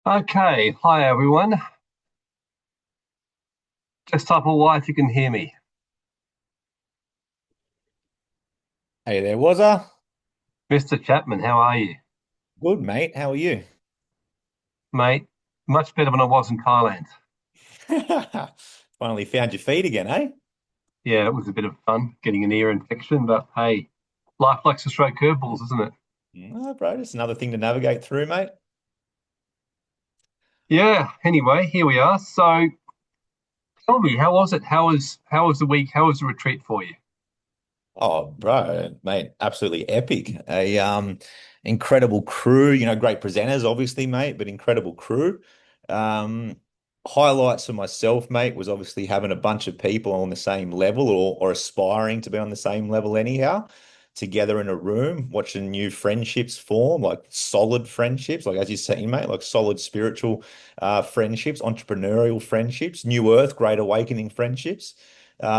Okay, hi everyone. Just type a Y if you can hear me. Hey there, was I? Mr. Chapman, how are you? Good, mate. How are you? Mate, much better than I was in Thailand. Finally found your feet again, eh? Yeah, it was a bit of fun getting an ear infection, but hey, life likes to throw curveballs, isn't it? No, bro, just another thing to navigate through, mate. Yeah, anyway, here we are. So tell me, how was it? How was the week? How was the retreat for you? Oh, bro, mate, absolutely epic. Incredible crew, great presenters, obviously, mate, but incredible crew. Um, Highlights for myself, mate, was obviously having a bunch of people on the same level or aspiring to be on the same level anyhow, together in a room, watching new friendships form, like solid friendships, like as you say, mate, like solid spiritual friendships, entrepreneurial friendships, new earth, great awakening friendships.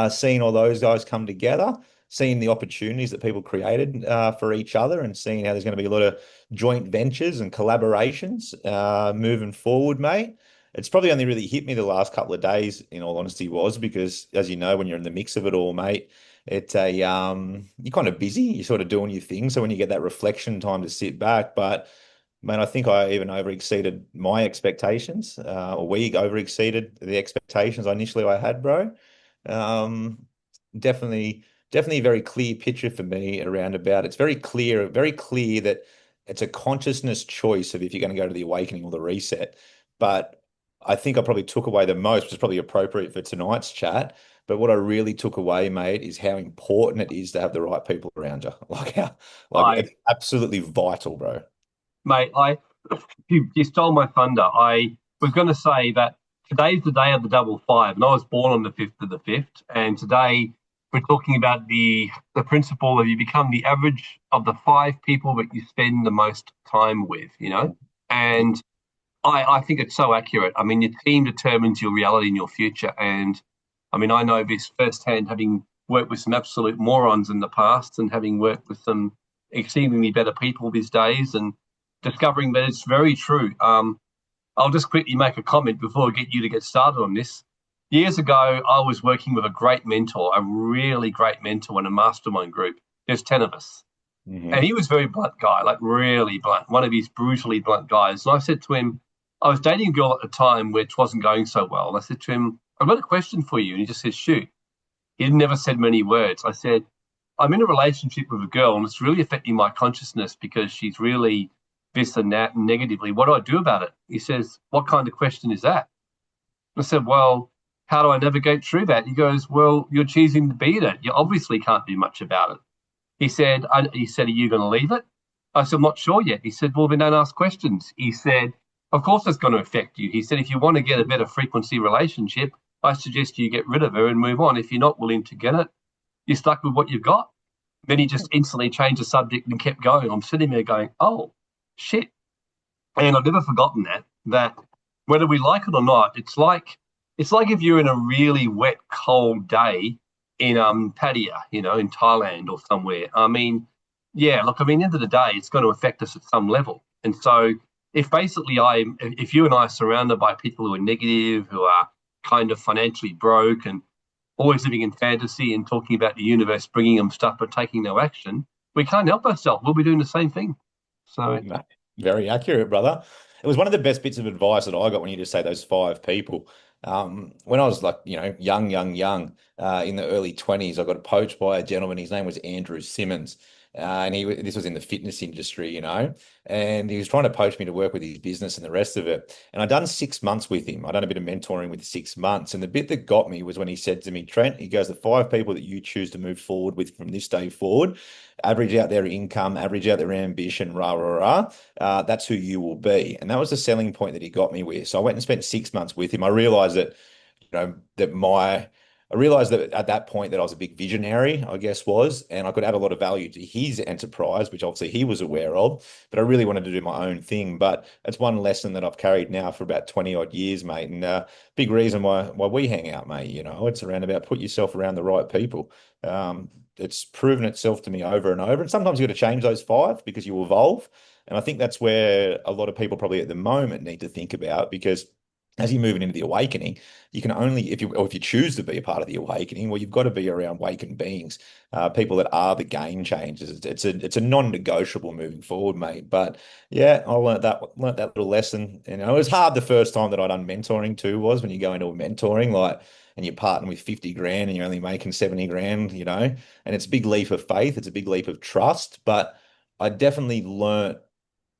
Seeing all those guys come together, seeing the opportunities that people created for each other, and seeing how there's going to be a lot of joint ventures and collaborations moving forward, mate. It's probably only really hit me the last couple of days, in all honesty, was because, as you know, when you're in the mix of it all, mate, it's a you're kind of busy, you're sort of doing your thing. So when you get that reflection time to sit back, but man, I think I even over exceeded my expectations, or we over exceeded the expectations I had, bro. Um, definitely, definitely a very clear picture for me around about. It's very clear that it's a consciousness choice of if you're going to go to the awakening or the reset. But I think I probably took away the most, which is probably appropriate for tonight's chat. But what I really took away, mate, is how important it is to have the right people around you. Like I, it's absolutely vital, bro. mate, you stole my thunder. I was going to say that today's the day of the double five, and I was born on the 5th of the 5th. And today we're talking about the principle of you become the average of the five people that you spend the most time with, you know? And I think it's so accurate. I mean, your team determines your reality and your future. And I mean, I know this firsthand, having worked with some absolute morons in the past and having worked with some exceedingly better people these days and discovering that it's very true. I'll just quickly make a comment before I get you to get started on this. Years ago, I was working with a great mentor, a really great mentor in a mastermind group. There's 10 of us. And Hmm. he was a very blunt guy, like really blunt, one of these brutally blunt guys. And I said to him, I was dating a girl at the time which wasn't going so well. And I said to him, I've got a question for you. And he just says, shoot. He never said many words. I said, I'm in a relationship with a girl and it's really affecting my consciousness because she's really this and that and negatively. What do I do about it? He says, what kind of question is that? I said, well, how do I navigate through that? He goes, well, you're choosing to be that. You obviously can't do much about it. Are you going to leave it? I said, I'm not sure yet. He said, well, then don't ask questions. He said, of course it's going to affect you. He said, if you want to get a better frequency relationship, I suggest you get rid of her and move on. If you're not willing to get it, you're stuck with what you've got. Then he just instantly changed the subject and kept going. I'm sitting there going, oh, shit. And I've never forgotten that whether we like it or not, it's like if you're in a really wet, cold day in Pattaya, in Thailand or somewhere. I mean, yeah, look, I mean, at the end of the day, it's going to affect us at some level. And so if you and I are surrounded by people who are negative, who are kind of financially broke and always living in fantasy and talking about the universe bringing them stuff but taking no action, we can't help ourselves. We'll be doing the same thing. So No, very accurate, brother. It was one of the best bits of advice that I got when you just say those five people. When I was like, young, in the early 20s, I got poached by a gentleman. His name was Andrew Simmons. And this was in the fitness industry, and he was trying to poach me to work with his business and the rest of it. And I'd done 6 months with him. I'd done a bit of mentoring with 6 months. And the bit that got me was when he said to me, Trent, he goes, the five people that you choose to move forward with from this day forward, average out their income, average out their ambition, rah, rah, rah. That's who you will be. And that was the selling point that he got me with. So I went and spent 6 months with him. I realized that at that point that I was a big visionary, I guess was, and I could add a lot of value to his enterprise, which obviously he was aware of, but I really wanted to do my own thing. But it's one lesson that I've carried now for about 20 odd years, mate. And big reason why we hang out, mate. It's around about put yourself around the right people. it's proven itself to me over and over. And sometimes you got to change those five because you evolve. And I think that's where a lot of people probably at the moment need to think about, because as you're moving into the awakening, you can only, if you choose to be a part of the awakening, well, you've got to be around awakened beings, people that are the game changers. It's a non-negotiable moving forward, mate. But yeah, I learned that little lesson. You know, it was hard the first time that I done mentoring too, was when you go into a mentoring, like, and you're partnering with 50 grand and you're only making 70 grand, you know, and it's a big leap of faith. It's a big leap of trust, but I definitely learnt,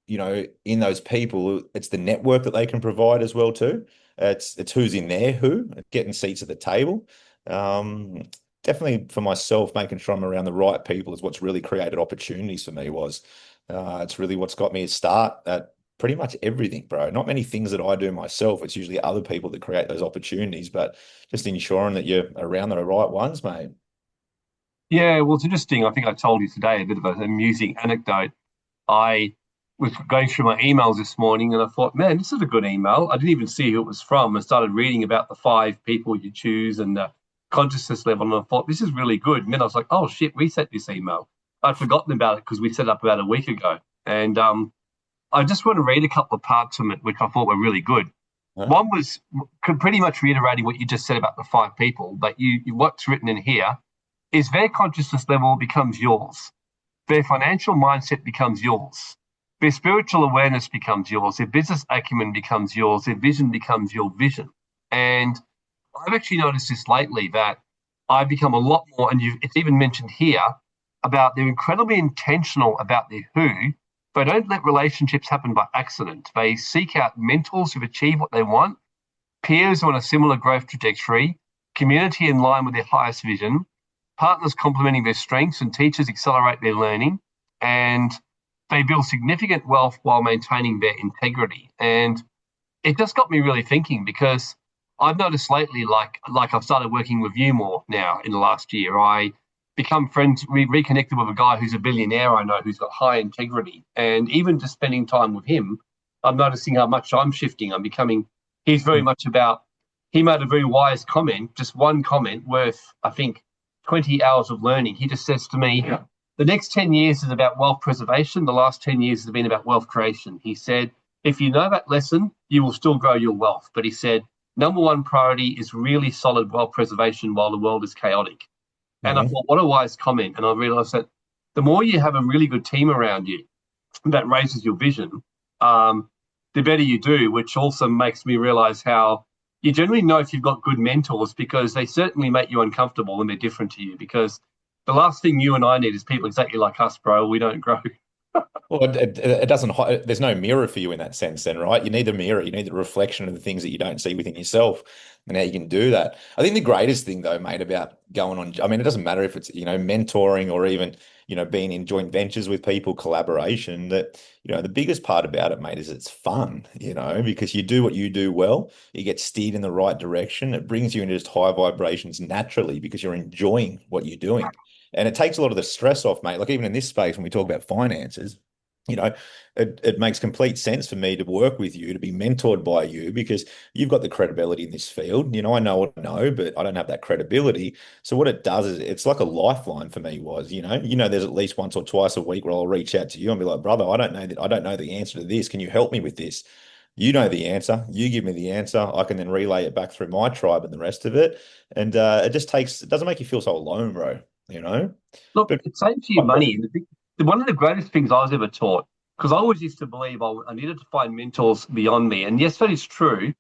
you know, in those people, it's the network that they can provide as well too. It's who's in there, who getting seats at the table. Um, Definitely for myself, making sure I'm around the right people is what's really created opportunities for me. It's really what's got me a start at pretty much everything, bro. Not many things that I do myself. It's usually other people that create those opportunities, but just ensuring that you're around the right ones, mate. Yeah, well, it's interesting. I think I told you today a bit of an amusing anecdote. I was going through my emails this morning and I thought, man, this is a good email. I didn't even see who it was from. I started reading about the five people you choose and the consciousness level. And I thought, this is really good. And then I was like, oh, shit, we sent this email. I'd forgotten about it because we set up about a week ago. And I just want to read a couple of parts from it, which I thought were really good. Huh? One was pretty much reiterating what you just said about the five people, but what's written in here is their consciousness level becomes yours. Their financial mindset becomes yours. Their spiritual awareness becomes yours. Their business acumen becomes yours. Their vision becomes your vision. And I've actually noticed this lately that I've become a lot more, and it's even mentioned here, about they're incredibly intentional about their who. They don't let relationships happen by accident. They seek out mentors who've achieved what they want, peers on a similar growth trajectory, community in line with their highest vision, partners complementing their strengths, and teachers accelerate their learning. And they build significant wealth while maintaining their integrity. And it just got me really thinking because I've noticed lately, like I've started working with you more now in the last year. I become friends, reconnected with a guy who's a billionaire I know who's got high integrity. And even just spending time with him, I'm noticing how much I'm shifting. I'm becoming, he's very much about, he made a very wise comment, just one comment worth, I think, 20 hours of learning. He just says to me, the next 10 years is about wealth preservation. The last 10 years has been about wealth creation. He said, if you know that lesson, you will still grow your wealth. But he said, number one priority is really solid wealth preservation while the world is chaotic. And I Mhm. thought, what a wise comment. And I realized that the more you have a really good team around you that raises your vision, the better you do, which also makes me realize how you generally know if you've got good mentors because they certainly make you uncomfortable and they're different to you. Because the last thing you and I need is people exactly like us, bro. We don't grow. Well, it doesn't, there's no mirror for you in that sense, then, right? You need a mirror. You need the reflection of the things that you don't see within yourself and how you can do that. I think the greatest thing, though, mate, about going on, I mean, it doesn't matter if it's, you know, mentoring or even, you know, being in joint ventures with people, collaboration, that, you know, the biggest part about it, mate, is it's fun, you know, because you do what you do well, you get steered in the right direction. It brings you into just high vibrations naturally because you're enjoying what you're doing. And it takes a lot of the stress off, mate. Like even in this space, when we talk about finances, you know, it makes complete sense for me to work with you, to be mentored by you, because you've got the credibility in this field. You know, I know what I know, but I don't have that credibility. So what it does is it's like a lifeline for me was, there's at least once or twice a week where I'll reach out to you and be like, brother, I don't know the answer to this. Can you help me with this? You know the answer. You give me the answer. I can then relay it back through my tribe and the rest of it. And it doesn't make you feel so alone, bro, you know? Look, But it saves you money. And one of the greatest things I was ever taught, because I always used to believe I needed to find mentors beyond me. And yes, that is true.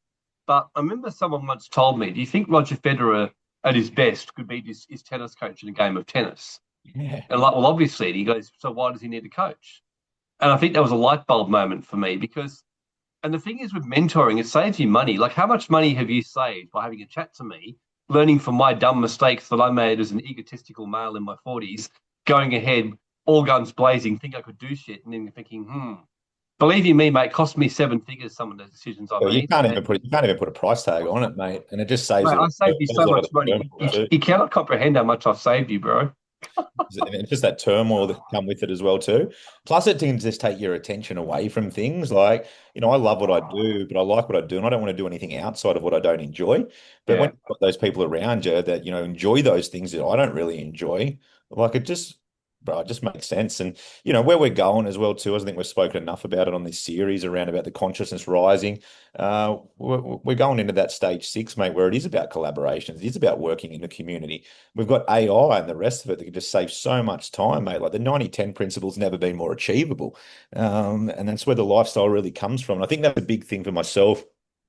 But I remember someone once told me, do you think Roger Federer at his best could beat his tennis coach in a game of tennis? yeah. And like, well, obviously, and he goes, so why does he need a coach? And I think that was a light bulb moment for me because, and the thing is with mentoring, it saves you money. Like, how much money have you saved by having a chat to me, learning from my dumb mistakes that I made as an egotistical male in my 40s, going ahead, all guns blazing, think I could do shit, and then thinking, believe you me, mate, cost me seven figures some of the decisions I Well, made. And you can't even put a price tag on it, mate, and it just saves mate, a I saved you saves so a lot much of the money. turmoil too. You cannot comprehend how much I've saved you, bro. And it's just that turmoil that can come with it as well too. Plus, it can just take your attention away from things. Like, I love what I do, but I like what I do, and I don't want to do anything outside of what I don't enjoy. But when Yeah. you've got those people around you that enjoy those things that I don't really enjoy, Like it just, bro, it just makes sense. And where we're going as well too. I think we've spoken enough about it on this series around about the consciousness rising. We're going into that stage 6, mate, where it is about collaborations. It is about working in the community. We've got AI and the rest of it that can just save so much time, mate. Like the 90/10 principle's never been more achievable. And that's where the lifestyle really comes from. And I think that's a big thing for myself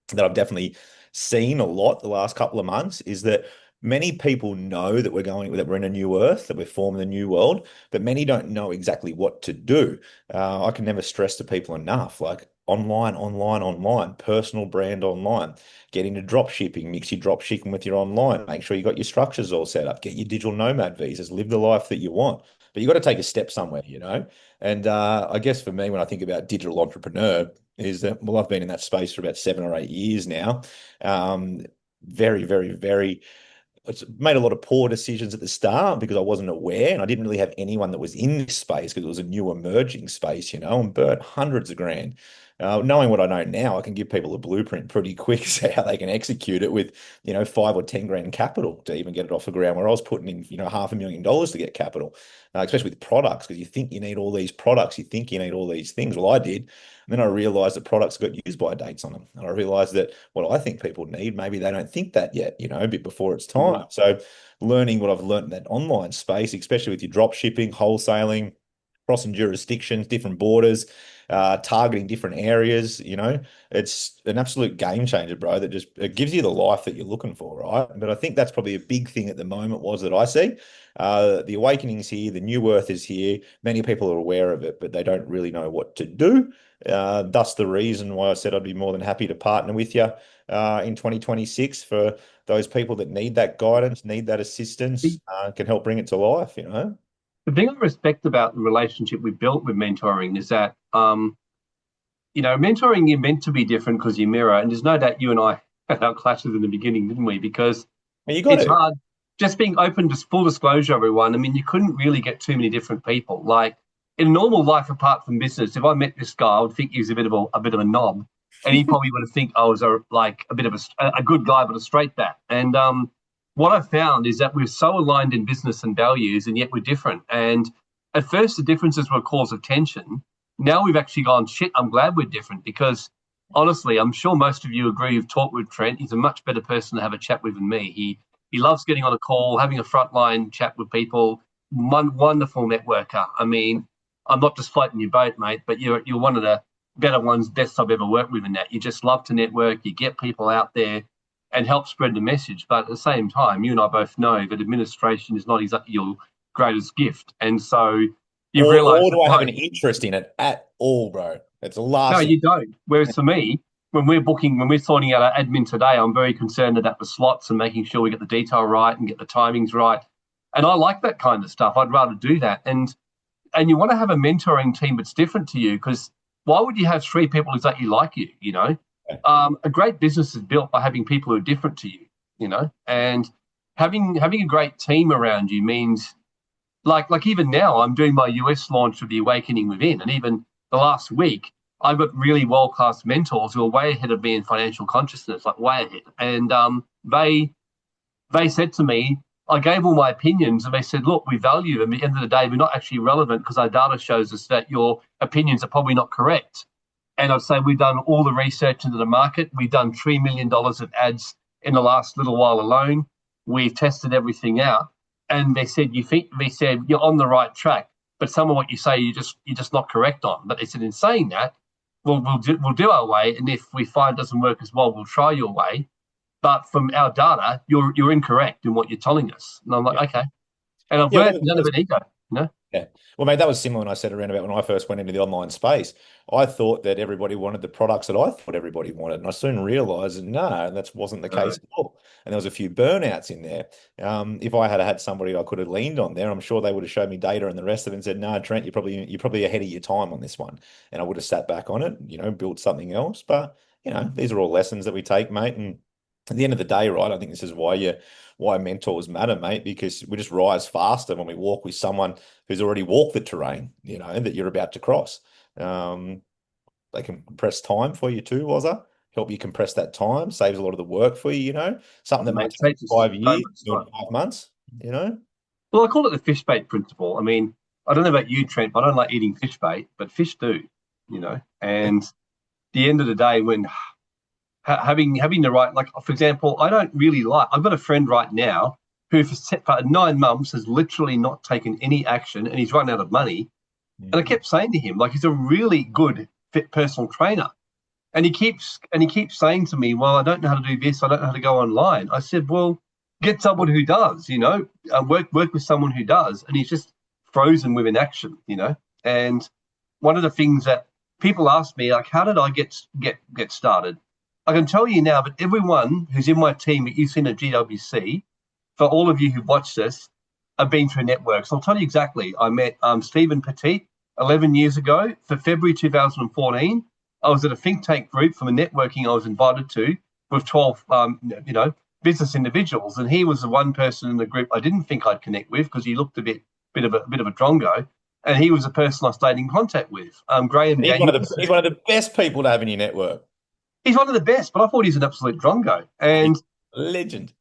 that I've definitely seen a lot the last couple of months is that many people know that we're in a new earth, that we're forming a new world, but many don't know exactly what to do. I can never stress to people enough, like online, online, online, personal brand online, get into drop shipping, mix your drop shipping with your online, make sure you got your structures all set up, get your digital nomad visas, live the life that you want. But you got to take a step somewhere. And I guess for me, when I think about digital entrepreneur, is that, well, I've been in that space for about 7 or 8 years now. Very, very, very it's made a lot of poor decisions at the start because I wasn't aware and I didn't really have anyone that was in this space because it was a new emerging space, and burnt hundreds of grand. Knowing what I know now, I can give people a blueprint pretty quick as to how they can execute it with, 5 or 10 grand capital to even get it off the ground where I was putting in, $500,000 to get capital, especially with products because you think you need all these products, you think you need all these things. Well, I did. And then I realized that products got use by dates on them. And I realized that what I think people need, maybe they don't think that yet, a bit before it's Mhm. time. So learning what I've learned in that online space, especially with your drop shipping, wholesaling, crossing jurisdictions, different borders, targeting different areas, it's an absolute game changer, bro, that just it gives you the life that you're looking for, right? But I think that's probably a big thing at the moment was that I see. The awakening's here, the new earth is here. Many people are aware of it, but they don't really know what to do. Thus the reason why I said I'd be more than happy to partner with you in 2026 for those people that need that guidance, need that assistance, can help bring it to life. The thing I respect about the relationship we built with mentoring is that, mentoring you're meant to be different because you mirror. And there's no doubt you and I had our clashes in the beginning, didn't we? Because And you got it's to. hard just being open to full disclosure, everyone. I mean, you couldn't really get too many different people. Like in normal life, apart from business, if I met this guy, I would think he was a bit of a knob, and he probably would have think I was a bit of a good guy, but a straight bat. And what I found is that we're so aligned in business and values, and yet we're different. And at first, the differences were a cause of tension. Now we've actually gone, shit, I'm glad we're different because honestly, I'm sure most of you agree you've talked with Trent. He's a much better person to have a chat with than me. He loves getting on a call, having a frontline chat with people. Wonderful networker. I mean, I'm not just floating your boat, mate, but you're one of the better ones, best I've ever worked with in that. You just love to network. You get people out there and help spread the message. But at the same time, you and I both know that administration is not exactly your greatest gift, and so you've Or realised do that I have both. an interest in it at all, bro? It's the No, last thing. you don't. Whereas for me, when we're sorting out our admin today, I'm very concerned about the slots and making sure we get the detail right and get the timings right. And I like that kind of stuff. I'd rather do that. And you want to have a mentoring team that's different to you because why would you have three people exactly like you? A great business is built by having people who are different to you, and having a great team around you means like even now I'm doing my US launch of the Awakening Within, and even the last week I've got really world class mentors who are way ahead of me in financial consciousness, like way ahead. And they said to me, I gave all my opinions, and they said, look, we value them. At the end of the day, we're not actually relevant because our data shows us that your opinions are probably not correct. And I'd say we've done all the research into the market. We've done $3 million of ads in the last little while alone. We've tested everything out. And they said you're on the right track, but some of what you say you're just not correct on. But they said in saying that, we'll do our way, and if we find it doesn't work as well, we'll try your way. But from our data, you're incorrect in what you're telling us. And I'm Yeah. like, okay. And I've Yeah, learned well, none of it ego. yeah. Well, mate, that was similar when I said around about when I first went into the online space. I thought that everybody wanted the products that I thought everybody wanted. And I soon realized that no, that wasn't the case Uh, at all. And there was a few burnouts in there. If I had had somebody I could have leaned on there, I'm sure they would have showed me data and the rest of it and said, no, Trent, you're probably ahead of your time on this one. And I would have sat back on it, built something else. But, these are all lessons that we take, mate. And at the end of the day, right, I think this is why mentors matter, mate, because we just rise faster when we walk with someone who's already walked the terrain, that you're about to cross. Um, they can compress time for you too, Wazza. Help you compress that time, saves a lot of the work for you, something that might mate, take saves us 5 so years, much do in time. 5 months. Well, I call it the fish bait principle. I mean, I don't know about you, Trent, but I don't like eating fish bait, but fish do, you know. And at the end of the day, when having the right, like for example, I don't really like. I've got a friend right now who for 9 months has literally not taken any action, and he's run out of money. And I Mm. kept saying to him, like, he's a really good fit personal trainer. And he keeps saying to me, "Well, I don't know how to do this. I don't know how to go online." I said, "Well, get someone who does. Work with someone who does." And he's just frozen with inaction. And one of the things that people ask me, like, how did I get started? I can tell you now, but everyone who's in my team that you've seen at GWC, for all of you who've watched this, have been through networks. I'll tell you exactly. I met Stephen Petit 11 years ago for February 2014. I was at a think tank group from a networking I was invited to with 12, business individuals, and he was the one person in the group I didn't think I'd connect with because he looked a bit of a drongo, and he was the person I stayed in contact with. Graham And he's one of Daniels. he's one of the best people to have in your network. He's one of the best, but I thought he's an absolute drongo. And Legend.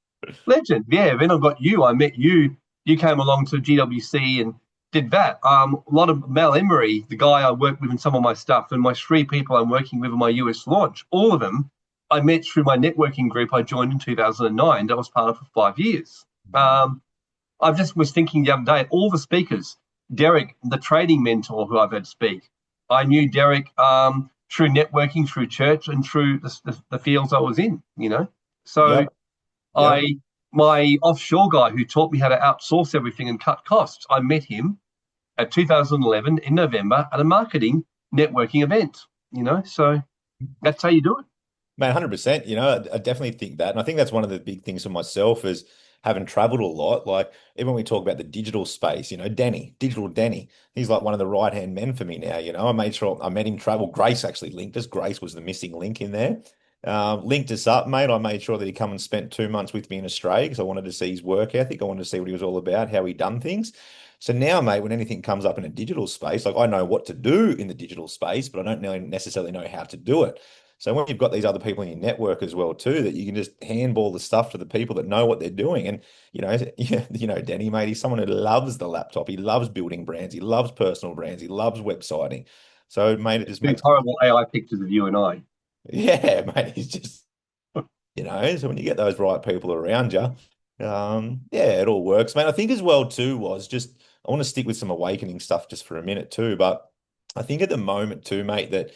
legend, yeah. Then I got you. I met you. You came along to GWC and did that. A lot of Mel Emery, the guy I work with in some of my stuff, and my three people I'm working with in my US launch, all of them I met through my networking group I joined in 2009. That was part of for 5 years. I just was thinking the other day, all the speakers, Derek, the trading mentor who I've had speak, I knew Derek through networking, through church, and through the fields I was in. So Yep. Yep. I my offshore guy who taught me how to outsource everything and cut costs. I met him at 2011 in November at a marketing networking event. So that's how you do it. Man, 100%. I definitely think that. And I think that's one of the big things for myself is having traveled a lot. Like, even when we talk about the digital space, digital Danny, he's like one of the right-hand men for me now. I made sure I met him travel. Grace actually linked us. Grace was the missing link in there. Linked us up, mate. I made sure that he come and spent 2 months with me in Australia because I wanted to see his work ethic. I wanted to see what he was all about, how he done things. So now, mate, when anything comes up in a digital space, like I know what to do in the digital space, but I don't necessarily know how to do it. So when you've got these other people in your network as well too, that you can just handball the stuff to the people that know what they're doing. And Danny, mate, he's someone who loves the laptop. He loves building brands. He loves personal brands. He loves websiting. So, mate, it just Two makes horrible AI pictures of you and I. yeah, mate. He's just so when you get those right people around you, yeah, it all works, mate. I think as well too was just I want to stick with some awakening stuff just for a minute too, but I think at the moment too, mate, that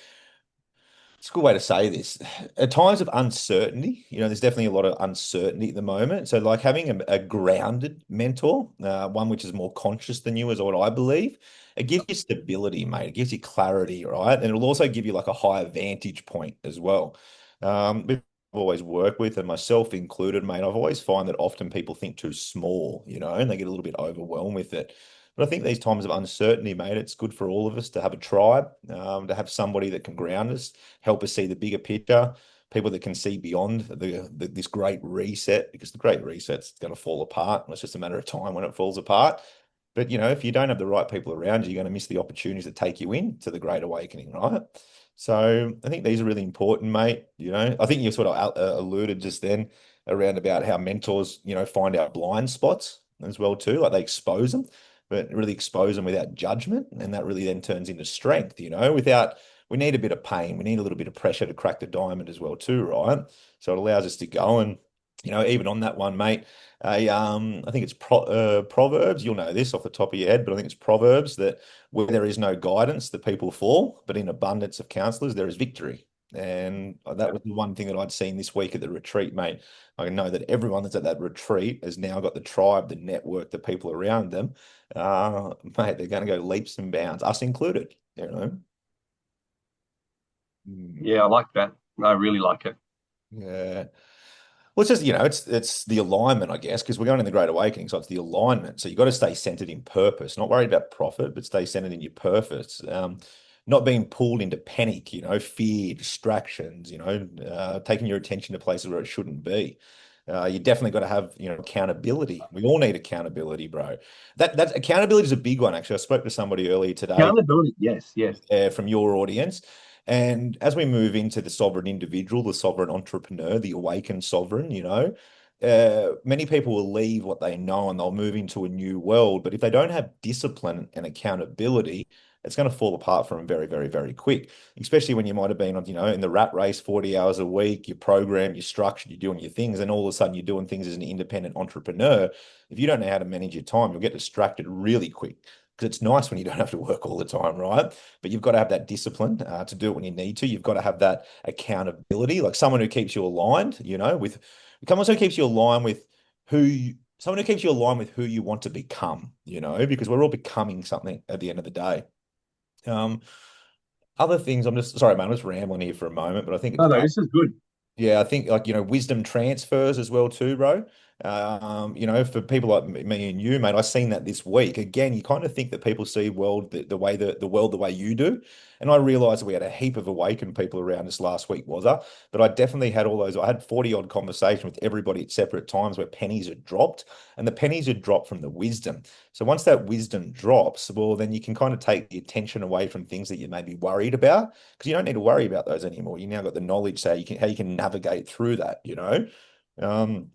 it's a good way to say this. At times of uncertainty, there's definitely a lot of uncertainty at the moment. So, like having a grounded mentor, one which is more conscious than you, is what I believe. It gives you stability, mate. It gives you clarity, right? And it'll also give you like a higher vantage point as well. I've always worked with, and myself included, mate. I've always find that often people think too small, and they get a little bit overwhelmed with it. But I think these times of uncertainty, mate, it's good for all of us to have a tribe, to have somebody that can ground us, help us see the bigger picture, people that can see beyond this great reset, because the great reset's going to fall apart. And it's just a matter of time when it falls apart. But if you don't have the right people around you, you're going to miss the opportunities that take you into the great awakening, right? So I think these are really important, mate. I think you sort of alluded just then around about how mentors, find our blind spots as well too, like they expose them, but really expose them without judgment, and that really then turns into strength. We need a bit of pain, we need a little bit of pressure to crack the diamond as well too, right? So it allows us to go and even on that one, mate. I think it's Proverbs. You'll know this off the top of your head, but I think it's Proverbs that where there is no guidance, the people fall, but in abundance of counselors, there is victory. And that was the one thing that I'd seen this week at the retreat, mate. I know that everyone that's at that retreat has now got the tribe, the network, the people around them. Mate, they're going to go leaps and bounds, us included. Mm. Yeah, I like that. I really like it. Yeah. Well, it's just, it's the alignment, I guess, because we're going in the Great Awakening. So it's the alignment. So you've got to stay centered in purpose, not worried about profit, but stay centered in your purpose. Not being pulled into panic, fear, distractions, taking your attention to places where it shouldn't be. You definitely got to have, accountability. We all need accountability, bro. That accountability is a big one, actually. I spoke to somebody earlier today Accountability, yes, yes. from your audience. And as we move into the sovereign individual, the sovereign entrepreneur, the awakened sovereign, many people will leave what they know and they'll move into a new world. But if they don't have discipline and accountability, it's going to fall apart for them very, very, very quick. Especially when you might have been on, in the rat race, 40 hours a week, you're programmed, you're structured, you're doing your things, and all of a sudden you're doing things as an independent entrepreneur. If you don't know how to manage your time, you'll get distracted really quick. Because it's nice when you don't have to work all the time, right? But you've got to have that discipline to do it when you need to. You've got to have that accountability, like someone who keeps you aligned, with someone who keeps you aligned with someone who keeps you aligned with who you want to become, because we're all becoming something at the end of the day. Um, Other things, I'm just sorry, man, I'm just rambling here for a moment, but I think No, it's no, this is good. yeah, I think like wisdom transfers as well too, bro. For people like me and you, mate, I've seen that this week. Again, you kind of think that people see world the way the world the way you do, and I realized we had a heap of awakened people around us last week, was I? But I definitely had all those. I had 40 odd conversations with everybody at separate times where pennies had dropped, and the pennies had dropped from the wisdom. So once that wisdom drops, well, then you can kind of take the attention away from things that you may be worried about because you don't need to worry about those anymore. You now got the knowledge, so how you can navigate through that. Um,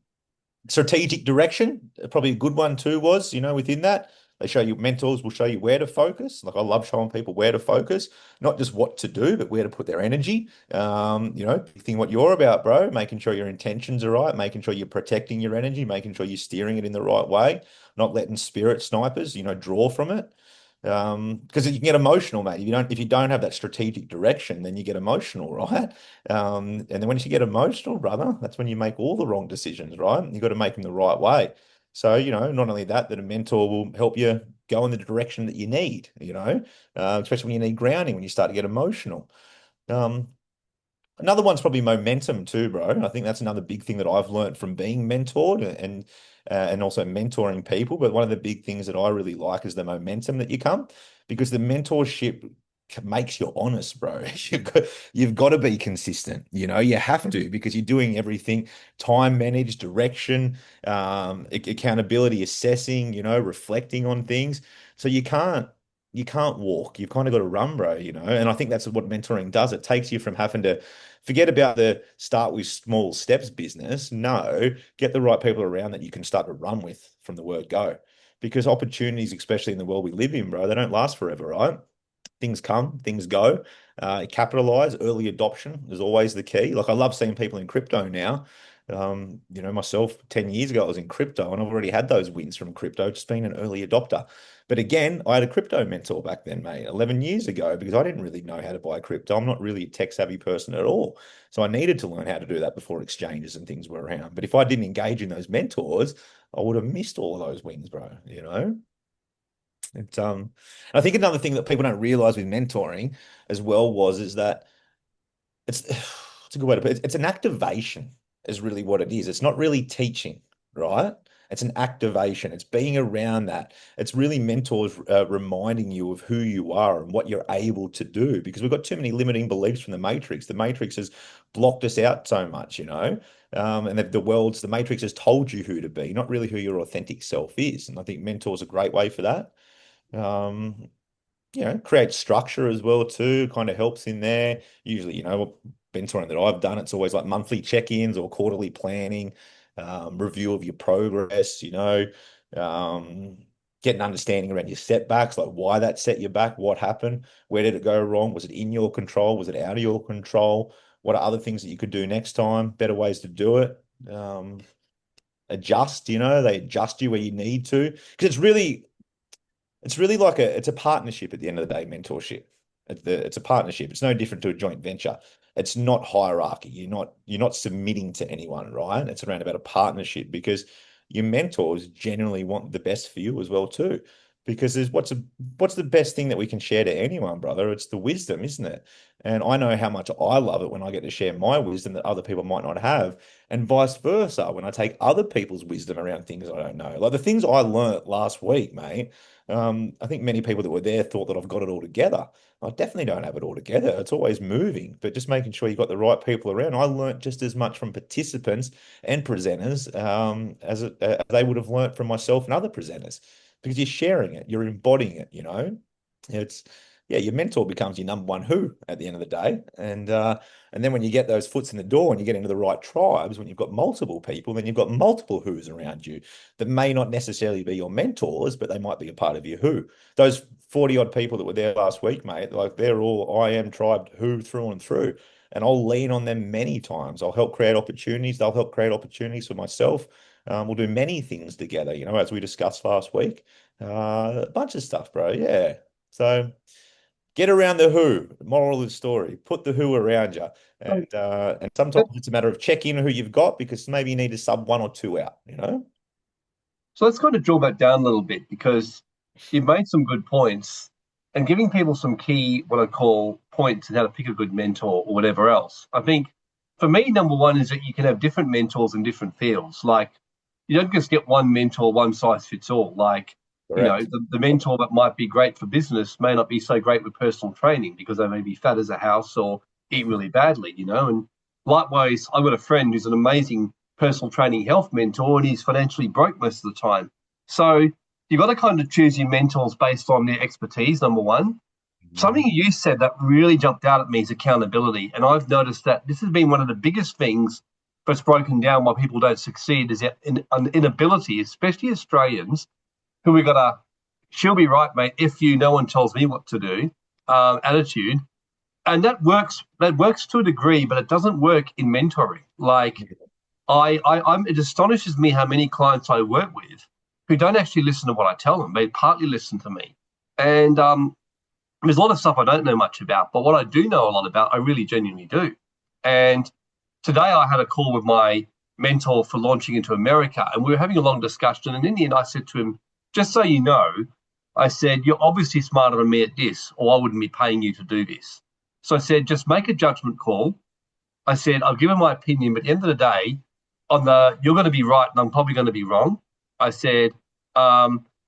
Strategic direction, probably a good one too was, within that. They show you mentors will show you where to focus. Like I love showing people where to focus, not just what to do, but where to put their energy. Big thing what you're about, bro, making sure your intentions are right, making sure you're protecting your energy, making sure you're steering it in the right way, not letting spirit snipers, draw from it. Because you can get emotional, mate. If you don't have that strategic direction, then you get emotional, right? And then once you get emotional, brother, that's when you make all the wrong decisions, right? You got to make them the right way. So, not only that a mentor will help you go in the direction that you need, especially when you need grounding, when you start to get emotional. Um, Another one's probably momentum too, bro. I think that's another big thing that I've learned from being mentored and also mentoring people. But one of the big things that I really like is the momentum that you come because the mentorship makes you honest, bro. You've got to be consistent. You have to because you're doing everything time managed, direction, accountability, assessing, reflecting on things. So you can't walk. You've kind of got to run, bro, And I think that's what mentoring does. It takes you from having to forget about the start with small steps business. No, get the right people around that you can start to run with from the word go. Because opportunities, especially in the world we live in, bro, they don't last forever, right? Things come, things go. Capitalize, early adoption is always the key. Like I love seeing people in crypto now. Myself 10 years ago, I was in crypto and I've already had those wins from crypto, just being an early adopter. But again, I had a crypto mentor back then, mate, 11 years ago, because I didn't really know how to buy crypto. I'm not really a tech savvy person at all. So I needed to learn how to do that before exchanges and things were around. But if I didn't engage in those mentors, I would have missed all of those wins, bro. I think another thing that people don't realize with mentoring as well is that it's it's a good way to put it. It's an activation is really what it is. It's not really teaching, right? It's an activation. It's being around that. It's really mentors reminding you of who you are and what you're able to do because we've got too many limiting beliefs from the Matrix. The Matrix has blocked us out so much. And the Matrix has told you who to be, not really who your authentic self is. And I think mentors are a great way for that. Um, create structure as well too, kind of helps in there. Usually, mentoring that I've done, it's always like monthly check-ins or quarterly planning, review of your progress, um, get an understanding around your setbacks, like why that set you back, what happened, where did it go wrong? Was it in your control? Was it out of your control? What are other things that you could do next time? Better ways to do it. Adjust, they adjust you where you need to. Because it's really like it's a partnership at the end of the day, mentorship. It's a partnership. It's no different to a joint venture. It's not hierarchy. You're not submitting to anyone, right? It's around about a partnership because your mentors generally want the best for you as well too. Because what's the best thing that we can share to anyone, brother? It's the wisdom, isn't it? And I know how much I love it when I get to share my wisdom that other people might not have, and vice versa when I take other people's wisdom around things I don't know. Like the things I learned last week, mate. I think many people that were there thought that I've got it all together. I definitely don't have it all together. It's always moving, but just making sure you've got the right people around. I learnt just as much from participants and presenters as they would have learnt from myself and other presenters because you're sharing it, you're embodying it. It's yeah, your mentor becomes your number one who at the end of the day. And then when you get those foots in the door and you get into the right tribes, when you've got multiple people, then you've got multiple who's around you that may not necessarily be your mentors, but they might be a part of your who. Those 40 odd people that were there last week, mate, like they're all I am tribe who through and through. And I'll lean on them many times. I'll help create opportunities. They'll help create opportunities for myself. We'll do many things together, as we discussed last week. A bunch of stuff, bro. Yeah. So get around the who. Moral of the story: put the who around you, and sometimes it's a matter of checking who you've got because maybe you need to sub one or two out. So let's kind of draw that down a little bit because you've made some good points and giving people some key, what I call points on how to pick a good mentor or whatever else. I think for me, number one is that you can have different mentors in different fields. Like you don't just get one mentor, one size fits all. Like, Correct. the mentor that might be great for business may not be so great with personal training because they may be fat as a house or eat really badly. And likewise, I've got a friend who's an amazing personal training health mentor and he's financially broke most of the time. So you've got to kind of choose your mentors based on their expertise, number one. Something you said that really jumped out at me is accountability. And I've noticed that this has been one of the biggest things that's broken down why people don't succeed is an inability, especially Australians, who we got a she'll be right, mate, if no one tells me what to do attitude. And that works to a degree, but it doesn't work in mentoring. Like it astonishes me how many clients I work with who don't actually listen to what I tell them. They partly listen to me. And there's a lot of stuff I don't know much about, but what I do know a lot about, I really genuinely do. And today I had a call with my mentor for launching into America, and we were having a long discussion. And in the end, I said to him, just so you know, I said, you're obviously smarter than me at this, or I wouldn't be paying you to do this. So I said, just make a judgment call. I said, I've given my opinion, but at the end of the day, you're going to be right and I'm probably going to be wrong. I said,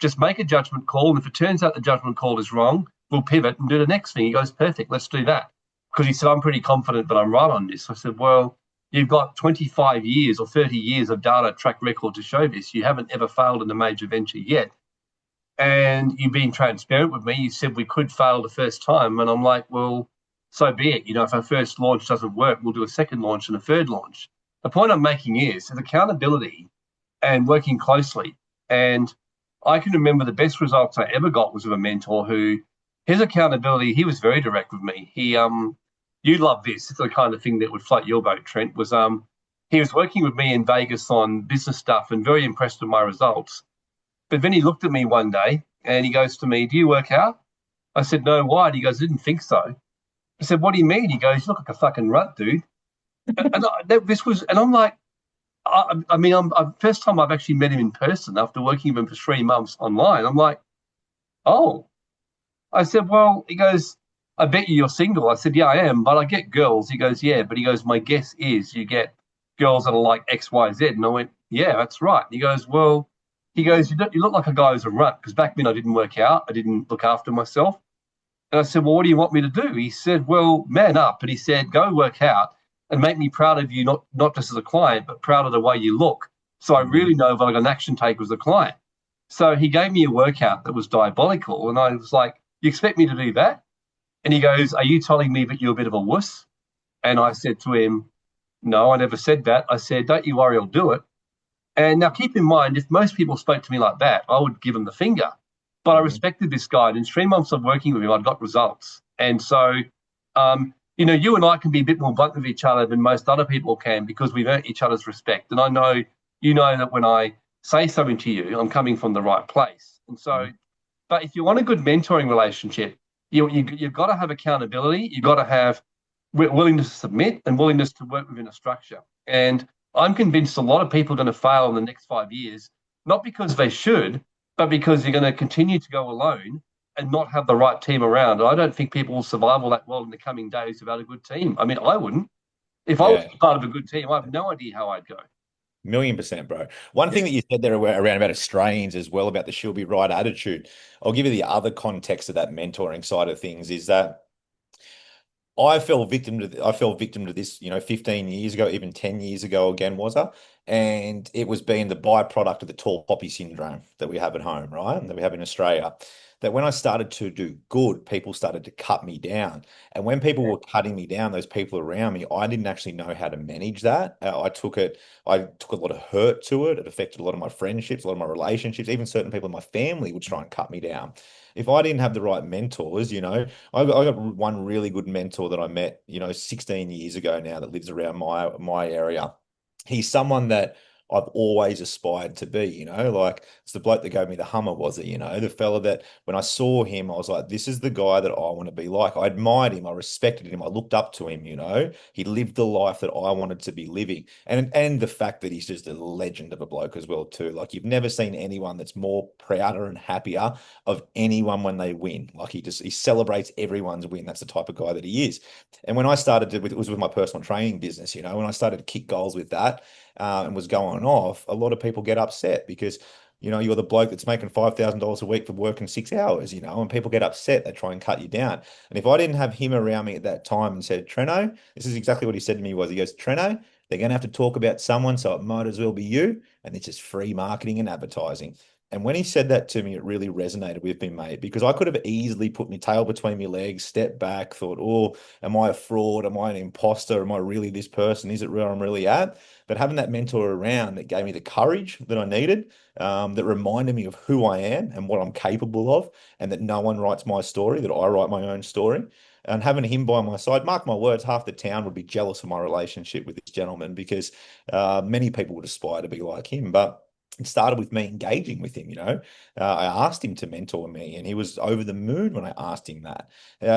just make a judgment call. And if it turns out the judgment call is wrong, we'll pivot and do the next thing. He goes, perfect, let's do that. Because he said, I'm pretty confident that I'm right on this. I said, well, you've got 25 years or 30 years of data track record to show this. You haven't ever failed in a major venture yet. And you've been transparent with me. You said we could fail the first time. And I'm like, well, so be it. If our first launch doesn't work, we'll do a second launch and a third launch. The point I'm making is accountability and working closely. And I can remember the best results I ever got was with a mentor who his accountability, he was very direct with me. You love this. It's the kind of thing that would float your boat, Trent, was he was working with me in Vegas on business stuff and very impressed with my results. But then he looked at me one day and he goes to me, do you work out? I said, no, why? And he goes, I didn't think so. I said, what do you mean? He goes, you look like a fucking rut, dude. And I'm like, I mean, first time I've actually met him in person after working with him for 3 months online. I'm like, oh. I said, well, he goes, I bet you're single. I said, yeah, I am, but I get girls. He goes, yeah, but he goes, my guess is you get girls that are like X, Y, Z. And I went, yeah, that's right. He goes, well, you look like a guy who's a rut because back then I didn't work out. I didn't look after myself. And I said, well, what do you want me to do? He said, well, man up. And he said, go work out and make me proud of you, not just as a client, but proud of the way you look. So I really know that I got an action taker as a client. So he gave me a workout that was diabolical. And I was like, you expect me to do that? And he goes, are you telling me that you're a bit of a wuss? And I said to him, no, I never said that. I said, don't you worry, I'll do it. And now keep in mind, if most people spoke to me like that, I would give them the finger. But I respected this guy. And in 3 months of working with him, I'd got results. And so, you and I can be a bit more blunt with each other than most other people can because we've earned each other's respect. And I know, that when I say something to you, I'm coming from the right place. And so, but if you want a good mentoring relationship, you've got to have accountability. You've got to have willingness to submit and willingness to work within a structure. And I'm convinced a lot of people are going to fail in the next 5 years, not because they should, but because you're going to continue to go alone and not have the right team around. And I don't think people will survive all that well in the coming days without a good team. I mean, I wouldn't. If I was Yeah. part of a good team, I have no idea how I'd go. 1,000,000%, bro. One Yeah. thing that you said there around about Australians as well about the she'll be right attitude. I'll give you the other context of that mentoring side of things is that I fell victim to this, 15 years ago, even 10 years ago again, was I? And it was being the byproduct of the tall poppy syndrome that we have at home, right? And that we have in Australia. that when I started to do good, people started to cut me down. And when people were cutting me down, those people around me, I didn't actually know how to manage that. I took a lot of hurt to it. It affected a lot of my friendships, a lot of my relationships, even certain people in my family would try and cut me down. If I didn't have the right mentors, I got one really good mentor that I met, 16 years ago now that lives around my area. He's someone that I've always aspired to be, like it's the bloke that gave me the Hummer, was it, the fella that when I saw him, I was like, this is the guy that I want to be like. I admired him, I respected him, I looked up to him, he lived the life that I wanted to be living. And the fact that he's just a legend of a bloke as well, too. Like you've never seen anyone that's more prouder and happier of anyone when they win. Like he celebrates everyone's win. That's the type of guy that he is. And when I started it was with my personal training business, when I started to kick goals with that, and was going off, a lot of people get upset because, you're the bloke that's making $5,000 a week for working 6 hours, and people get upset. They try and cut you down. And if I didn't have him around me at that time and said, Treno, this is exactly what he said to me was, he goes, Treno, they're going to have to talk about someone, so it might as well be you. And it's just free marketing and advertising. And when he said that to me, it really resonated with me, mate, because I could have easily put my tail between my legs, stepped back, thought, oh, am I a fraud? Am I an imposter? Am I really this person? Is it where I'm really at? But having that mentor around that gave me the courage that I needed, that reminded me of who I am and what I'm capable of, and that no one writes my story, that I write my own story. And having him by my side, mark my words, half the town would be jealous of my relationship with this gentleman because many people would aspire to be like him. But it started with me engaging with him, I asked him to mentor me, and he was over the moon when I asked him that.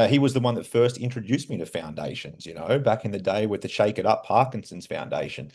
He was the one that first introduced me to foundations, back in the day with the Shake It Up Parkinson's Foundation.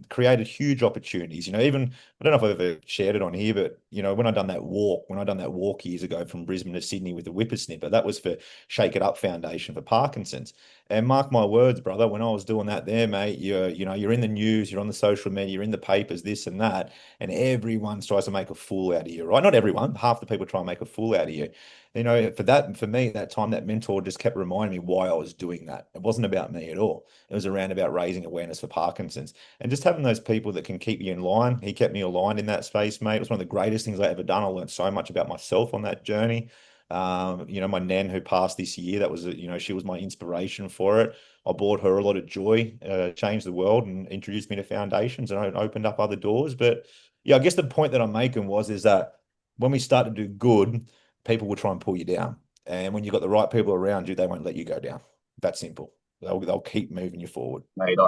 Created huge opportunities, even I don't know if I've ever shared it on here, but when I done that walk years ago from Brisbane to Sydney with the whippersnipper, that was for Shake It Up Foundation for Parkinson's. And mark my words, brother, when I was doing that there, mate, you're in the news, you're on the social media, you're in the papers, this and that, and everyone tries to make a fool out of you, right? Not everyone, half the people try and make a fool out of you. For me, that time, that mentor just kept reminding me why I was doing that. It wasn't about me at all. It was around about raising awareness for Parkinson's and just having those people that can keep you in line. He kept me aligned in that space, mate. It was one of the greatest things I ever done. I learned so much about myself on that journey. My nan who passed this year, that was, she was my inspiration for it. I brought her a lot of joy, changed the world and introduced me to foundations and opened up other doors. But yeah, I guess the point that I'm making is that when we start to do good, people will try and pull you down. And when you've got the right people around you, they won't let you go down. That simple. They'll keep moving you forward. Mate,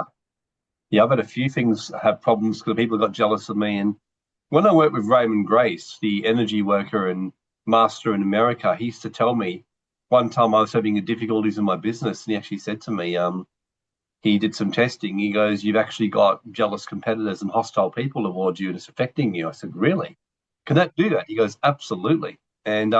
yeah, I've had a few things have problems because people got jealous of me. And when I worked with Raymond Grace, the energy worker and master in America, he used to tell me one time I was having difficulties in my business, and he actually said to me, he did some testing. He goes, "You've actually got jealous competitors and hostile people towards you, and it's affecting you." I said, "Really? Can that do that?" He goes, "Absolutely." And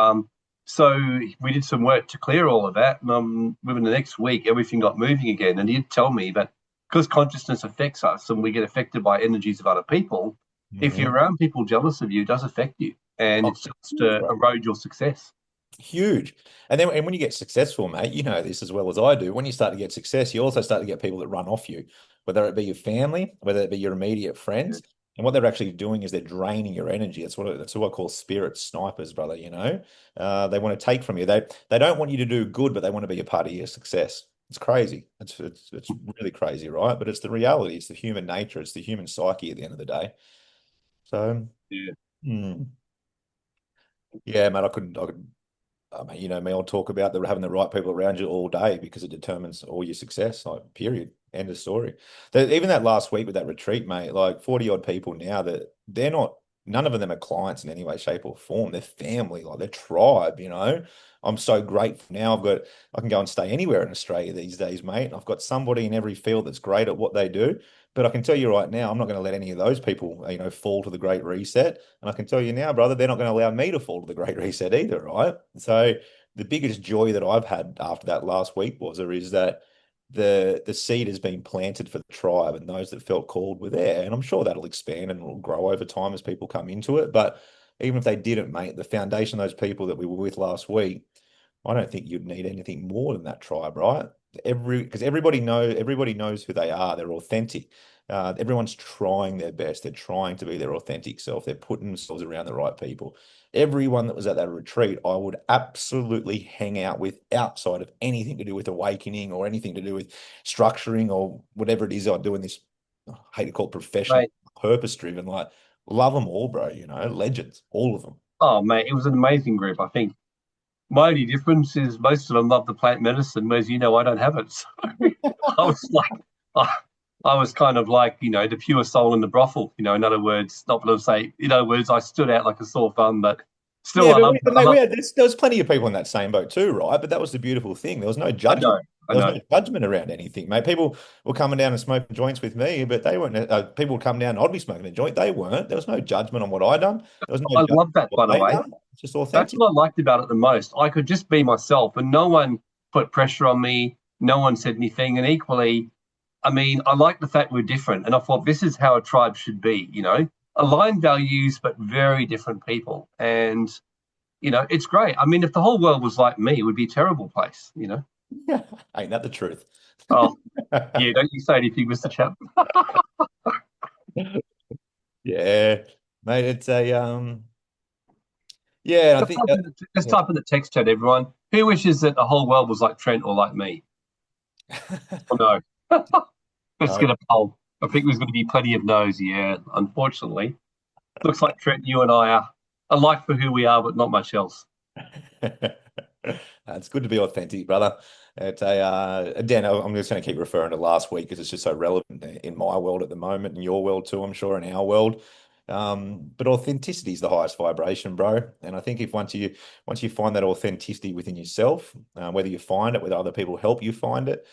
so we did some work to clear all of that. And within the next week, everything got moving again. And he'd tell me that because consciousness affects us and we get affected by energies of other people, if Mhm. you're around people jealous of you, it does affect you. And Oh, it starts to erode your success. huge. And when you get successful, mate, you know this as well as I do. When you start to get success, you also start to get people that run off you, whether it be your family, whether it be your immediate Yeah. friends. And what they're actually doing is they're draining your energy. That's what I call spirit snipers, brother. They want to take from you. They don't want you to do good, but they want to be a part of your success. It's crazy. It's really crazy, right? But it's the reality. It's the human nature. It's the human psyche at the end of the day. So, Yeah. hmm, yeah, man, I could I mean, you know me, I'll talk about having the right people around you all day because it determines all your success. Like, period. End of story. Even that last week with that retreat, mate, like 40 odd people now that they're not, none of them are clients in any way, shape, or form. They're family, like they're tribe. I'm so grateful now. I can go and stay anywhere in Australia these days, mate. I've got somebody in every field that's great at what they do. But I can tell you right now, I'm not going to let any of those people, fall to the Great Reset. And I can tell you now, brother, they're not going to allow me to fall to the Great Reset either, right? So the biggest joy that I've had after that last week is that the seed has been planted for the tribe, and those that felt called were there. And I'm sure that'll expand and will grow over time as people come into it. But even if they didn't, mate, the foundation of those people that we were with last week, I don't think you'd need anything more than that tribe, right? because everybody knows who they are. They're authentic. Everyone's trying their best. They're trying to be their authentic self. They're putting themselves around the right people. Everyone that was at that retreat, I would absolutely hang out with outside of anything to do with awakening or anything to do with structuring or whatever it is I do in this, I hate to call it professional, Mate. purpose driven. Like, love them all, bro. Legends, all of them. Oh, mate, it was an amazing group. I think my only difference is most of them love the plant medicine, whereas I don't have it. So I was like, I, I was kind of like, the pure soul in the brothel. In other words, not what I say. In other words, I stood out like a sore thumb, but still, Yeah, I but love. I mate, love. there was plenty of people in that same boat too, right? But that was the beautiful thing. There was no I judgment. know. I There was know. no judgment around anything, mate. People were coming down and smoking joints with me, but they weren't. People would come down, I'd be smoking a joint. They weren't. There was no judgment on what I done. There was no I judgment love on that, what by the they way. done. It's just That's authentic. what I liked about it the most. I could just be myself, and no one put pressure on me. No one said anything, and equally, I mean, I like the fact we're different, and I thought this is how a tribe should be. Aligned values, but very different people, and it's great. I mean, if the whole world was like me, it would be a terrible place. Ain't that the truth? Oh, yeah, don't you say anything, Mr. Chapman. Yeah, mate. It's a yeah, and I Just think type in the, just yeah. type in the text chat, everyone. Who wishes that the whole world was like Trent or like me? Oh, no. Let's No. get a poll. I think there's going to be plenty of no's. Yeah, unfortunately. Looks like Trent, you and I are alike for who we are, but not much else. It's good to be authentic, brother. It's a again, I'm just going to keep referring to last week because it's just so relevant in my world at the moment, in your world too, I'm sure, in our world. But authenticity is the highest vibration, bro. And I think if once you find that authenticity within yourself, whether you find it, whether other people help you find it,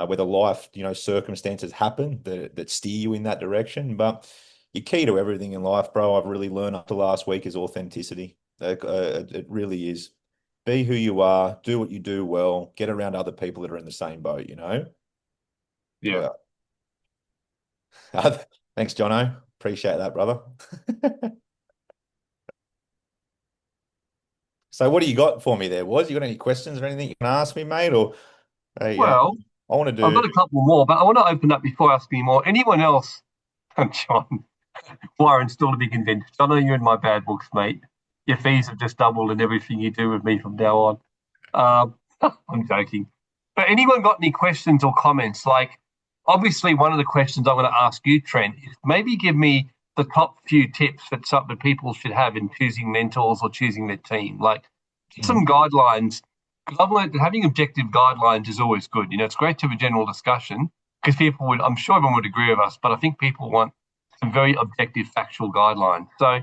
whether life, circumstances happen that steer you in that direction, but your key to everything in life, bro, I've really learned up to last week is authenticity. It really is. Be who you are, do what you do well, get around other people that are in the same boat. Yeah. Yeah. Thanks, Jono. Appreciate that, brother. So what do you got for me there, Was? You got any questions or anything you can ask me, mate? Or hey, Well, I want to I've do got a couple more, but I want to open up before I ask any more. Anyone else, John, Warren, still to be convinced. I know you're in my bad books, mate. Your fees have just doubled in everything you do with me from now on. Um, I'm joking. But anyone got any questions or comments? Like, obviously, one of the questions I'm going to ask you, Trent, is maybe give me the top few tips that some that people should have in choosing mentors or choosing their team. Like, just Mhm. some guidelines. Because I've learned that having objective guidelines is always good. It's great to have a general discussion because people would, I'm sure everyone would agree with us, but I think people want some very objective, factual guidelines. So,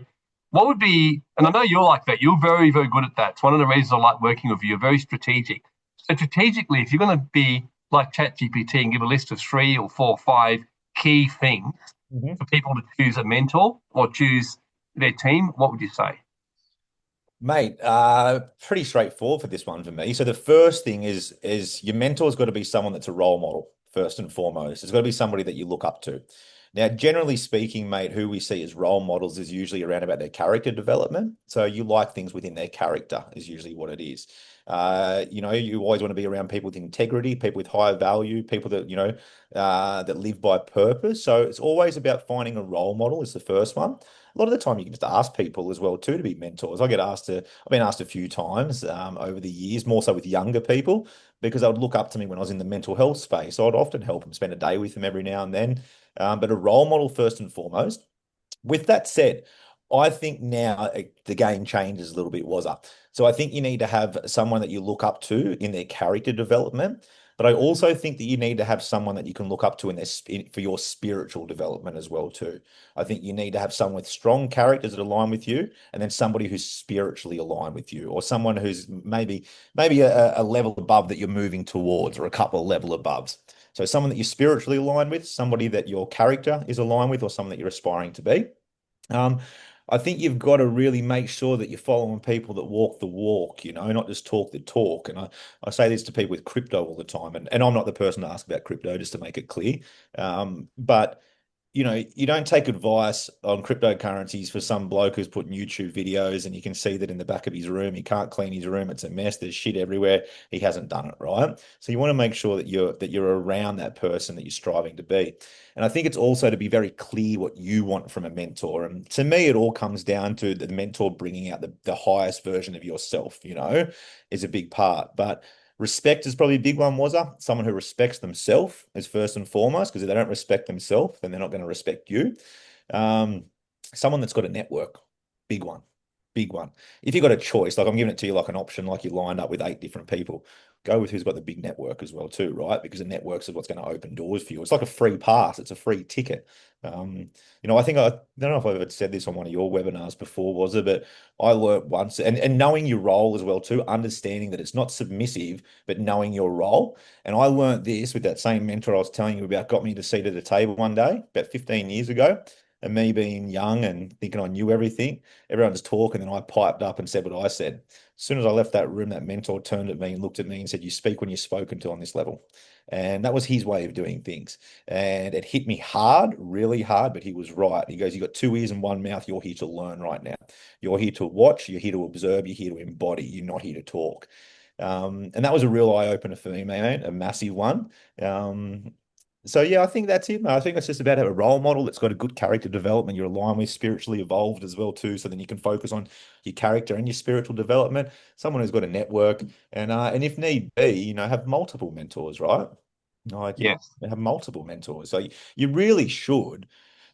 what would be, and I know you're like that, you're very, very good at that. It's one of the reasons I like working with you. You're very strategic. So, strategically, if you're going to be like ChatGPT and give a list of 3 or 4 or 5 key things Mhm. for people to choose a mentor or choose their team, what would you say? Mate, pretty straightforward for this one for me. So the first thing is your mentor's got to be someone that's a role model, first and foremost. It's got to be somebody that you look up to. Now, generally speaking, mate, who we see as role models is usually around about their character development. So you like things within their character is usually what it is. You always want to be around people with integrity, people with high value, people that, that live by purpose. So it's always about finding a role model is the first one. A lot of the time you can just ask people as well too to be mentors. I've been asked a few times over the years, more so with younger people, because I would look up to me when I was in the mental health space. So I'd often help them, spend a day with them every now and then. But a role model first and foremost. With that said, I think now the game changes a little bit, was up. So I think you need to have someone that you look up to in their character development. But I also think that you need to have someone that you can look up to for your spiritual development as well too. I think you need to have someone with strong characters that align with you, and then somebody who's spiritually aligned with you, or someone who's maybe a level above that you're moving towards, or a couple of level above. So someone that you're spiritually aligned with, somebody that your character is aligned with, or someone that you're aspiring to be. Um, I think you've got to really make sure that you're following people that walk the walk, not just talk the talk. And I say this to people with crypto all the time, and I'm not the person to ask about crypto, just to make it clear. But you don't take advice on cryptocurrencies for some bloke who's putting YouTube videos and you can see that in the back of his room, he can't clean his room. It's a mess. There's shit everywhere. He hasn't done it, right? So you want to make sure that you're around that person that you're striving to be. And I think it's also to be very clear what you want from a mentor. And to me, it all comes down to the mentor bringing out the highest version of yourself, is a big part. But respect is probably a big one, was someone who respects themselves is first and foremost, because if they don't respect themselves, then they're not going to respect you. Um, Someone that's got a network, big one, big one. If you've got a choice, like I'm giving it to you like an option, like you lined up with 8 different people, go with who's got the big network as well too, right? Because the networks is what's going to open doors for you. It's like a free pass. It's a free ticket. I think I don't know if I've ever said this on one of your webinars before, was it? But I learned once, and knowing your role as well too, understanding that it's not submissive, but knowing your role. And I learned this with that same mentor I was telling you about, got me to seat at a table one day about 15 years ago. And me being young and thinking I knew everything, everyone's talking, and I piped up and said what I said. As soon as I left that room, that mentor turned at me and looked at me and said, "You speak when you're spoken to on this level." And that was his way of doing things. And it hit me hard, really hard, but he was right. He goes, "You got 2 ears and one mouth. You're here to learn right now. You're here to watch. You're here to observe. You're here to embody. You're not here to talk." And that was a real eye opener for me, mate, a massive one. Um, so yeah, I think that's it, mate. I think it's just about having a role model that's got a good character development, you're aligned with, spiritually evolved as well too, so then you can focus on your character and your spiritual development. Someone who's got a network, and if need be, have multiple mentors, right? Like Yes. have multiple mentors. So you really should,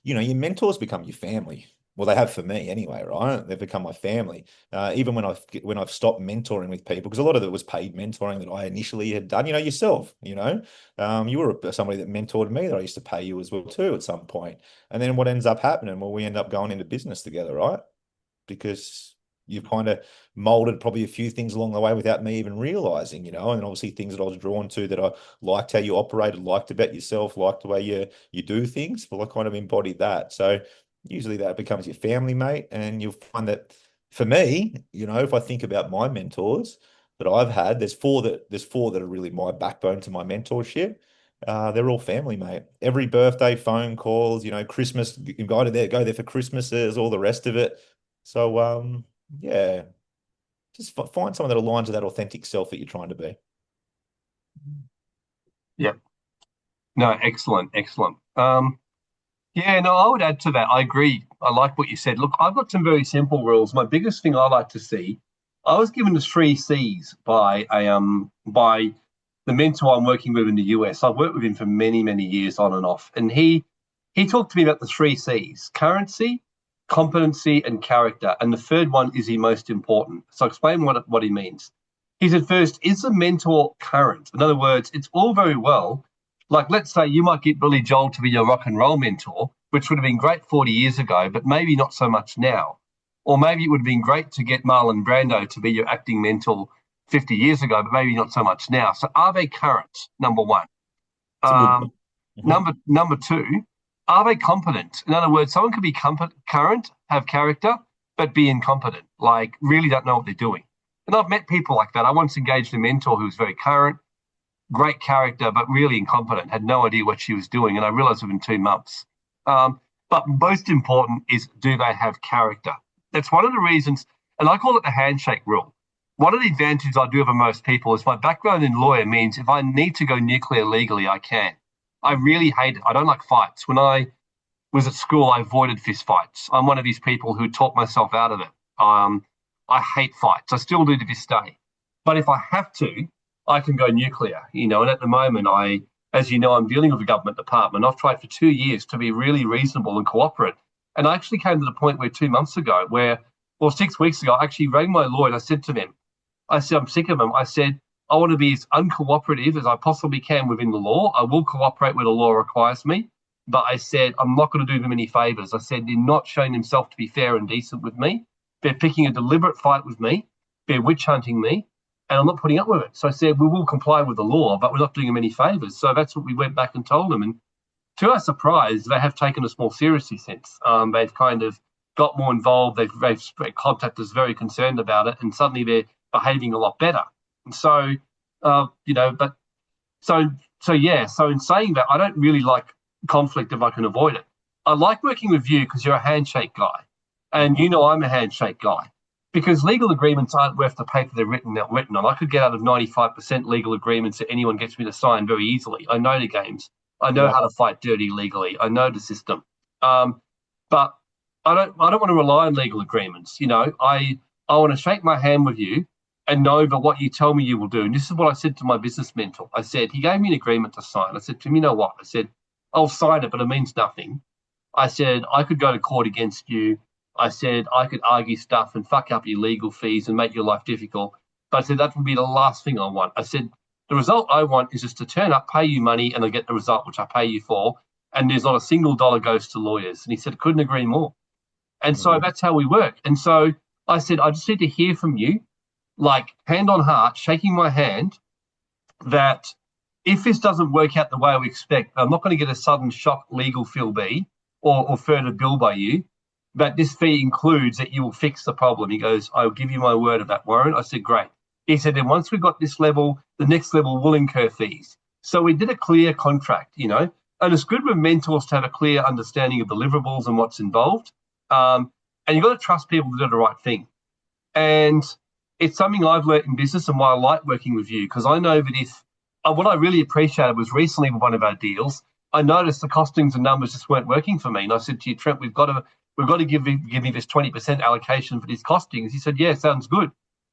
your mentors become your family. Well, they have for me anyway, right? They've become my family. Even when I've stopped mentoring with people, because a lot of it was paid mentoring that I initially had done. Yourself. You were somebody that mentored me that I used to pay you as well too at some point. And then what ends up happening? Well, we end up going into business together, right? Because you've kind of molded probably a few things along the way without me even realizing, and obviously things that I was drawn to that I liked how you operated, liked about yourself, liked the way you do things. Well, I kind of embodied that. So usually that becomes your family, mate. And you'll find that for me, if I think about my mentors that I've had, there's four that are really my backbone to my mentorship. They're all family, mate. Every birthday, phone calls, Christmas, you go there for Christmases, all the rest of it. So, yeah, just find someone that aligns with that authentic self that you're trying to be. Yeah. No, excellent, excellent. Yeah, no, I would add to that. I agree. I like what you said. Look, I've got some very simple rules. My biggest thing I like to see, I was given the 3 C's by the mentor I'm working with in the US. I've worked with him for many, many years on and off. And he talked to me about the 3 C's: currency, competency, and character. And the third one is the most important. So I'll explain what he means. He said, first, is the mentor current? In other words, it's all very well. Like, let's say you might get Billy Joel to be your rock and roll mentor, which would have been great 40 years ago, but maybe not so much now. Or maybe it would have been great to get Marlon Brando to be your acting mentor 50 years ago, but maybe not so much now. So are they current? Number one. It's a good Um, one. Mhm. number two, are they competent? In other words, someone could be current, have character, but be incompetent, like really don't know what they're doing. And I've met people like that. I once engaged a mentor who was very current, great character, but really incompetent, had no idea what she was doing. And I realized within 2 months. But most important is, do they have character? That's one of the reasons, and I call it the handshake rule. One of the advantages I do over most people is my background in lawyer means if I need to go nuclear legally, I can. I really hate it. I don't like fights. When I was at school, I avoided fist fights. I'm one of these people who talk myself out of it. I hate fights. I still do to this day. But if I have to, I can go nuclear, And at the moment, as you know, I'm dealing with a government department. I've tried for 2 years to be really reasonable and cooperate. And I actually came to the point where 2 months ago, well, 6 weeks ago, I actually rang my lawyer and I said to him, I said, I'm sick of him. I said, I want to be as uncooperative as I possibly can within the law. I will cooperate where the law requires me. But I said, I'm not going to do them any favors. I said, they're not showing themselves to be fair and decent with me. They're picking a deliberate fight with me. They're witch hunting me. And I'm not putting up with it. So I said, we will comply with the law, but we're not doing them any favors. So that's what we went back and told them. And to our surprise, they have taken us more seriously since. They've kind of got more involved. They've contacted us, very concerned about it. And suddenly they're behaving a lot better. And so, but so yeah. So in saying that, I don't really like conflict if I can avoid it. I like working with you because you're a handshake guy, and you know I'm a handshake guy. Because legal agreements aren't worth the paper they're written on. I could get out of 95% legal agreements that anyone gets me to sign very easily. I know the games. I know Yeah. how to fight dirty legally. I know the system. But I don't want to rely on legal agreements. I want to shake my hand with you and know that what you tell me you will do. And this is what I said to my business mentor. I said, he gave me an agreement to sign. I said to him, you know what? I said, I'll sign it, but it means nothing. I said, I could go to court against you. I said, I could argue stuff and fuck up your legal fees and make your life difficult. But I said, that would be the last thing I want. I said, the result I want is just to turn up, pay you money, and I get the result which I pay you for. And there's not a single dollar goes to lawyers. And he said, couldn't agree more. And so Mm. that's how we work. And so I said, I just need to hear from you, like hand on heart, shaking my hand, that if this doesn't work out the way we expect, I'm not going to get a sudden shock legal fee or further bill by you. But this fee includes that you will fix the problem. He goes, I'll give you my word of that, Warren. I said, great. He said, then once we've got this level, the next level will incur fees. So we did a clear contract, and it's good with mentors to have a clear understanding of deliverables and what's involved. And you've got to trust people to do the right thing. And it's something I've learned in business and why I like working with you, because I know that if what I really appreciated was recently with one of our deals, I noticed the costings and numbers just weren't working for me. And I said to you, Trent, we've got to give me this 20% allocation for these costings. He said, yeah, sounds good,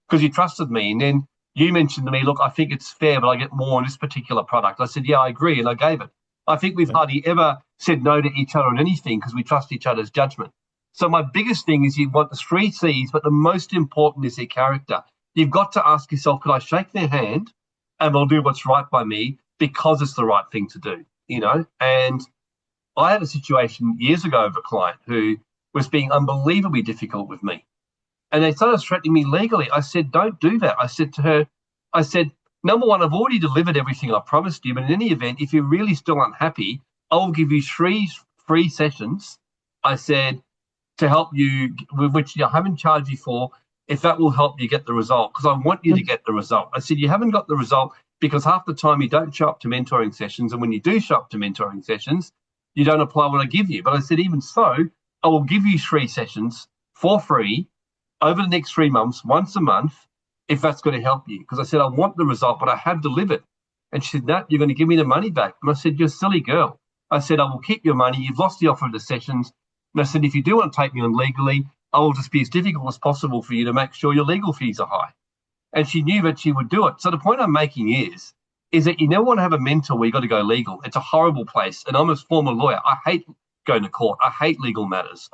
because you trusted me. And then you mentioned to me, look, I think it's fair, but I get more on this particular product. I said, yeah, I agree. And I gave it. I think we've hardly ever said no to each other on anything because we trust each other's judgment. So my biggest thing is you want the three C's, but the most important is their character. You've got to ask yourself, could I shake their hand and they'll do what's right by me because it's the right thing to do, And I had a situation years ago of a client who was being unbelievably difficult with me. And they started threatening me legally. I said, don't do that. I said to her, I said, number one, I've already delivered everything I promised you. But in any event, if you're really still unhappy, I'll give you three free sessions. I said, to help you, with which I haven't charged you for, if that will help you get the result, because I want you to get the result. I said, you haven't got the result because half the time you don't show up to mentoring sessions. And when you do show up to mentoring sessions, you don't apply what I give you. But I said, even so, I will give you three sessions for free over the next 3 months, once a month, if that's going to help you. Because I said, I want the result, but I have delivered. And she said, no, you're going to give me the money back. And I said, you're a silly girl. I said, I will keep your money. You've lost the offer of the sessions. And I said, if you do want to take me on legally, I will just be as difficult as possible for you to make sure your legal fees are high. And she knew that she would do it. So the point I'm making is that you never want to have a mentor where you got to go legal. It's a horrible place. And I'm a former lawyer. I hate going to court. I hate legal matters.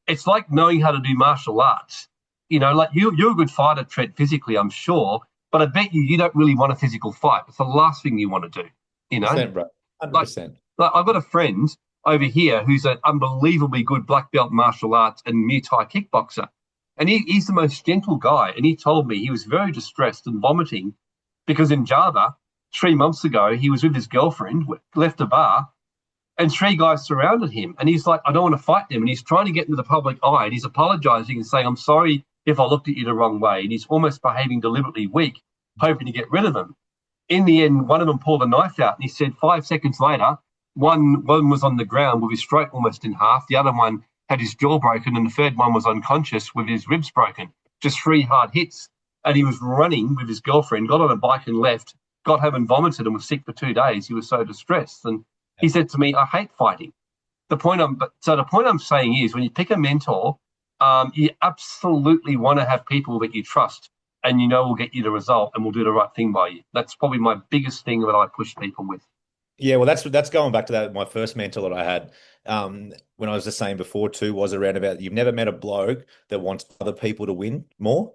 It's like knowing how to do martial arts. Like you're a good fighter, Trent, physically, I'm sure, but I bet you don't really want a physical fight. It's the last thing you want to do, you know? 100%, bro. Like, 100%. like I've got a friend over here who's an unbelievably good black belt martial arts and Muay Thai kickboxer. And he's the most gentle guy. And he told me he was very distressed and vomiting because in Java, 3 months ago, he was with his girlfriend, left a bar, and three guys surrounded him. And he's like, I don't want to fight them. And he's trying to get into the public eye. And he's apologizing and saying, I'm sorry if I looked at you the wrong way. And he's almost behaving deliberately weak, hoping to get rid of them. In the end, one of them pulled a knife out. And he said 5 seconds later, one was on the ground with his throat almost in half. The other one had his jaw broken. And the third one was unconscious with his ribs broken. Just three hard hits. And he was running with his girlfriend, got on a bike and left, got home and vomited and was sick for 2 days. He was so distressed. And he said to me, I hate fighting. The point I'm saying is when you pick a mentor, you absolutely want to have people that you trust and will get you the result and will do the right thing by you. That's probably my biggest thing that I push people with. Yeah, well, that's going back to that. My first mentor that I had, when I was just saying before too, was around about you've never met a bloke that wants other people to win more.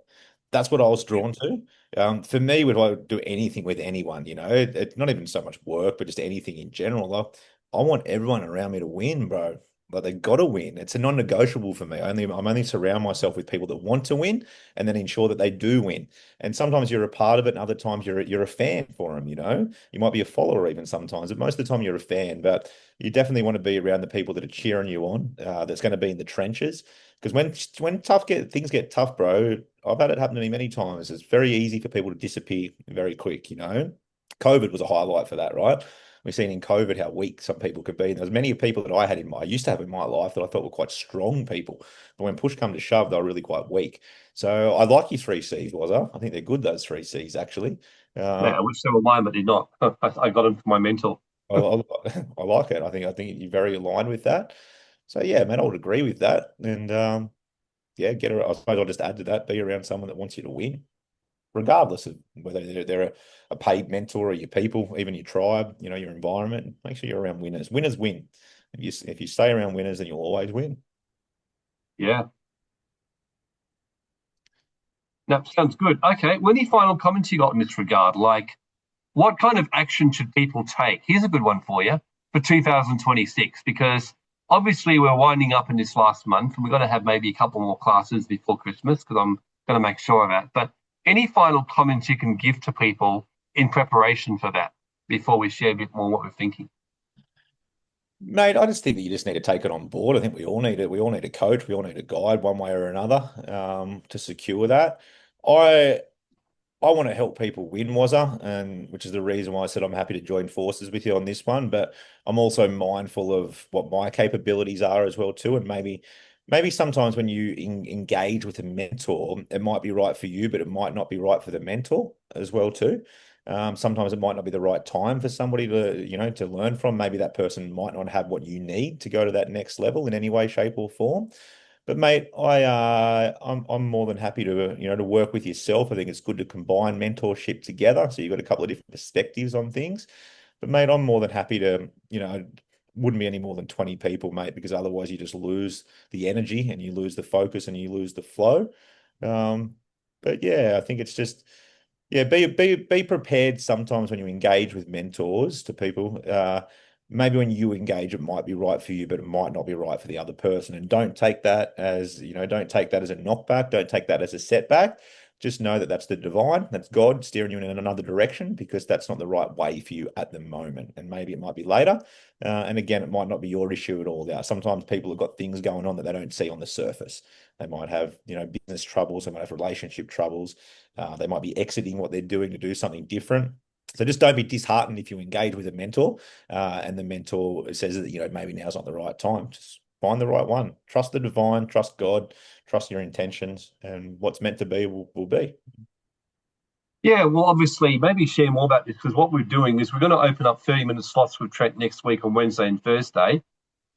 That's what I was drawn to. For me, would I do anything with anyone, it's not even so much work, but just anything in general. I want everyone around me to win, bro. Like they got to win. It's a non-negotiable for me. I'm only surround myself with people that want to win, and then ensure that they do win. And sometimes you're a part of it, and other times you're a fan for them. You might be a follower even sometimes, but most of the time you're a fan. But you definitely want to be around the people that are cheering you on. That's going to be in the trenches. Because when things get tough, bro, I've had it happen to me many times. It's very easy for people to disappear very quick. COVID was a highlight for that, right? we've seen in COVID how weak some people could be. And there's many people that I used to have in my life that I thought were quite strong people. But when push come to shove, they were really quite weak. So I like your three C's, was I? I think they're good, those three C's, actually. Yeah, I wish they were mine, but did not. I got them from my mentor. I like it. I think you're very aligned with that. So yeah, man, I would agree with that. And yeah, I suppose I'll just add to that, be around someone that wants you to win, regardless of whether they're a paid mentor or your people, even your tribe, your environment. Make sure you're around winners. Winners win. If you stay around winners, then you'll always win. Yeah. No, sounds good. Okay. Well, any final comments you got in this regard? Like, what kind of action should people take? Here's a good one for you for 2026, because obviously we're winding up in this last month and we're going to have maybe a couple more classes before Christmas because I'm going to make sure of that. But any final comments you can give to people in preparation for that before we share a bit more what we're thinking? Mate, I just think that you just need to take it on board. I think we all need it. We all need a coach. We all need a guide one way or another to secure that. I I want to help people win, Wazza, and which is the reason why I said I'm happy to join forces with you on this one. But I'm also mindful of what my capabilities are as well too, and maybe sometimes when you engage with a mentor, it might be right for you, but it might not be right for the mentor as well too. Sometimes it might not be the right time for somebody to learn from. Maybe that person might not have what you need to go to that next level in any way, shape, or form. But mate, I'm more than happy to work with yourself. I think it's good to combine mentorship together. So you've got a couple of different perspectives on things. But mate, I'm more than happy to wouldn't be any more than 20 people, mate, because otherwise you just lose the energy and you lose the focus and you lose the flow. Um, but yeah, I think it's just yeah, be prepared sometimes when you engage with mentors to people. Maybe when you engage, it might be right for you, but it might not be right for the other person. And don't take that as a knockback. Don't take that as a setback. Just know that that's the divine, that's God steering you in another direction because that's not the right way for you at the moment. And maybe it might be later. And again, it might not be your issue at all. Sometimes people have got things going on that they don't see on the surface. They might have, business troubles. They might have relationship troubles. They might be exiting what they're doing to do something different. So just don't be disheartened if you engage with a mentor and the mentor says that, maybe now's not the right time. Just find the right one. Trust the divine, trust God, trust your intentions, and what's meant to be will be. Yeah, well, obviously, maybe share more about this because what we're doing is we're going to open up 30-minute slots with Trent next week on Wednesday and Thursday,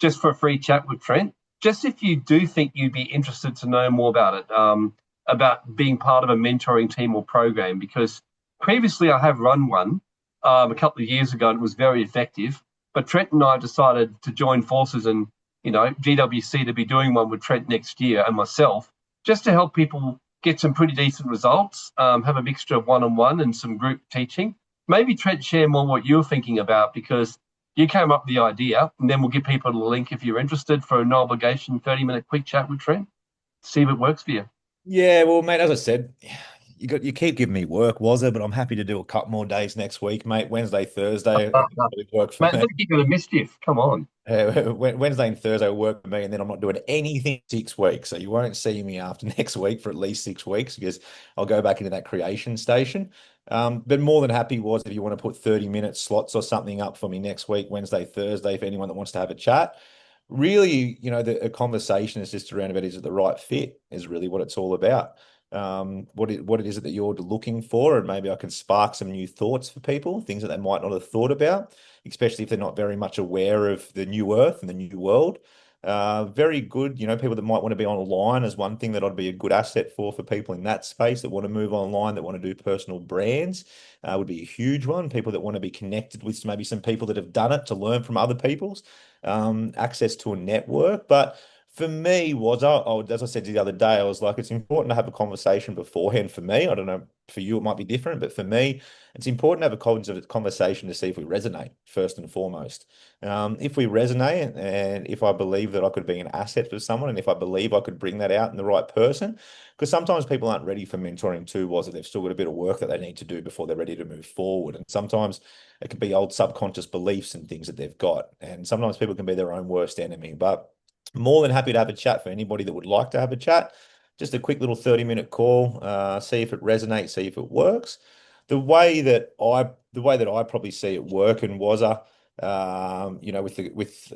just for a free chat with Trent. Just if you do think you'd be interested to know more about it, about being part of a mentoring team or program, because previously I have run one a couple of years ago and it was very effective. But Trent and I decided to join forces and, GWC to be doing one with Trent next year and myself, just to help people get some pretty decent results, have a mixture of one-on-one and some group teaching. Maybe Trent, share more what you're thinking about because you came up with the idea, and then we'll give people the link if you're interested for a no obligation 30-minute quick chat with Trent. See if it works for you. Yeah, well, mate, as I said, you keep giving me work, was it? But I'm happy to do a couple more days next week, mate. Wednesday, Thursday, it'll work for Mate, me. don't keep it a mischief. Come on. Wednesday and Thursday will work for me, and then I'm not doing anything 6 weeks. So you won't see me after next week for at least 6 weeks because I'll go back into that creation station. But more than happy was if you want to put 30-minute slots or something up for me next week, Wednesday, Thursday, for anyone that wants to have a chat. Really, a conversation is just around about is it the right fit is really what it's all about. What it is that you're looking for, and maybe I can spark some new thoughts for people, things that they might not have thought about, especially if they're not very much aware of the new earth and the new world. Very good, people that might want to be online is one thing that I'd be a good asset for people in that space that want to move online, that want to do personal brands, would be a huge one. People that want to be connected with maybe some people that have done it to learn from other people's, access to a network. But for me, as I said the other day, I was like, it's important to have a conversation beforehand for me. I don't know, for you, it might be different, but for me, it's important to have a conversation to see if we resonate first and foremost. If we resonate and if I believe that I could be an asset for someone and if I believe I could bring that out in the right person, because sometimes people aren't ready for mentoring too, was it? They've still got a bit of work that they need to do before they're ready to move forward. And sometimes it could be old subconscious beliefs and things that they've got. And sometimes people can be their own worst enemy. But more than happy to have a chat for anybody that would like to have a chat. Just a quick little 30-minute call, see if it resonates, see if it works. the way that I probably see it working was with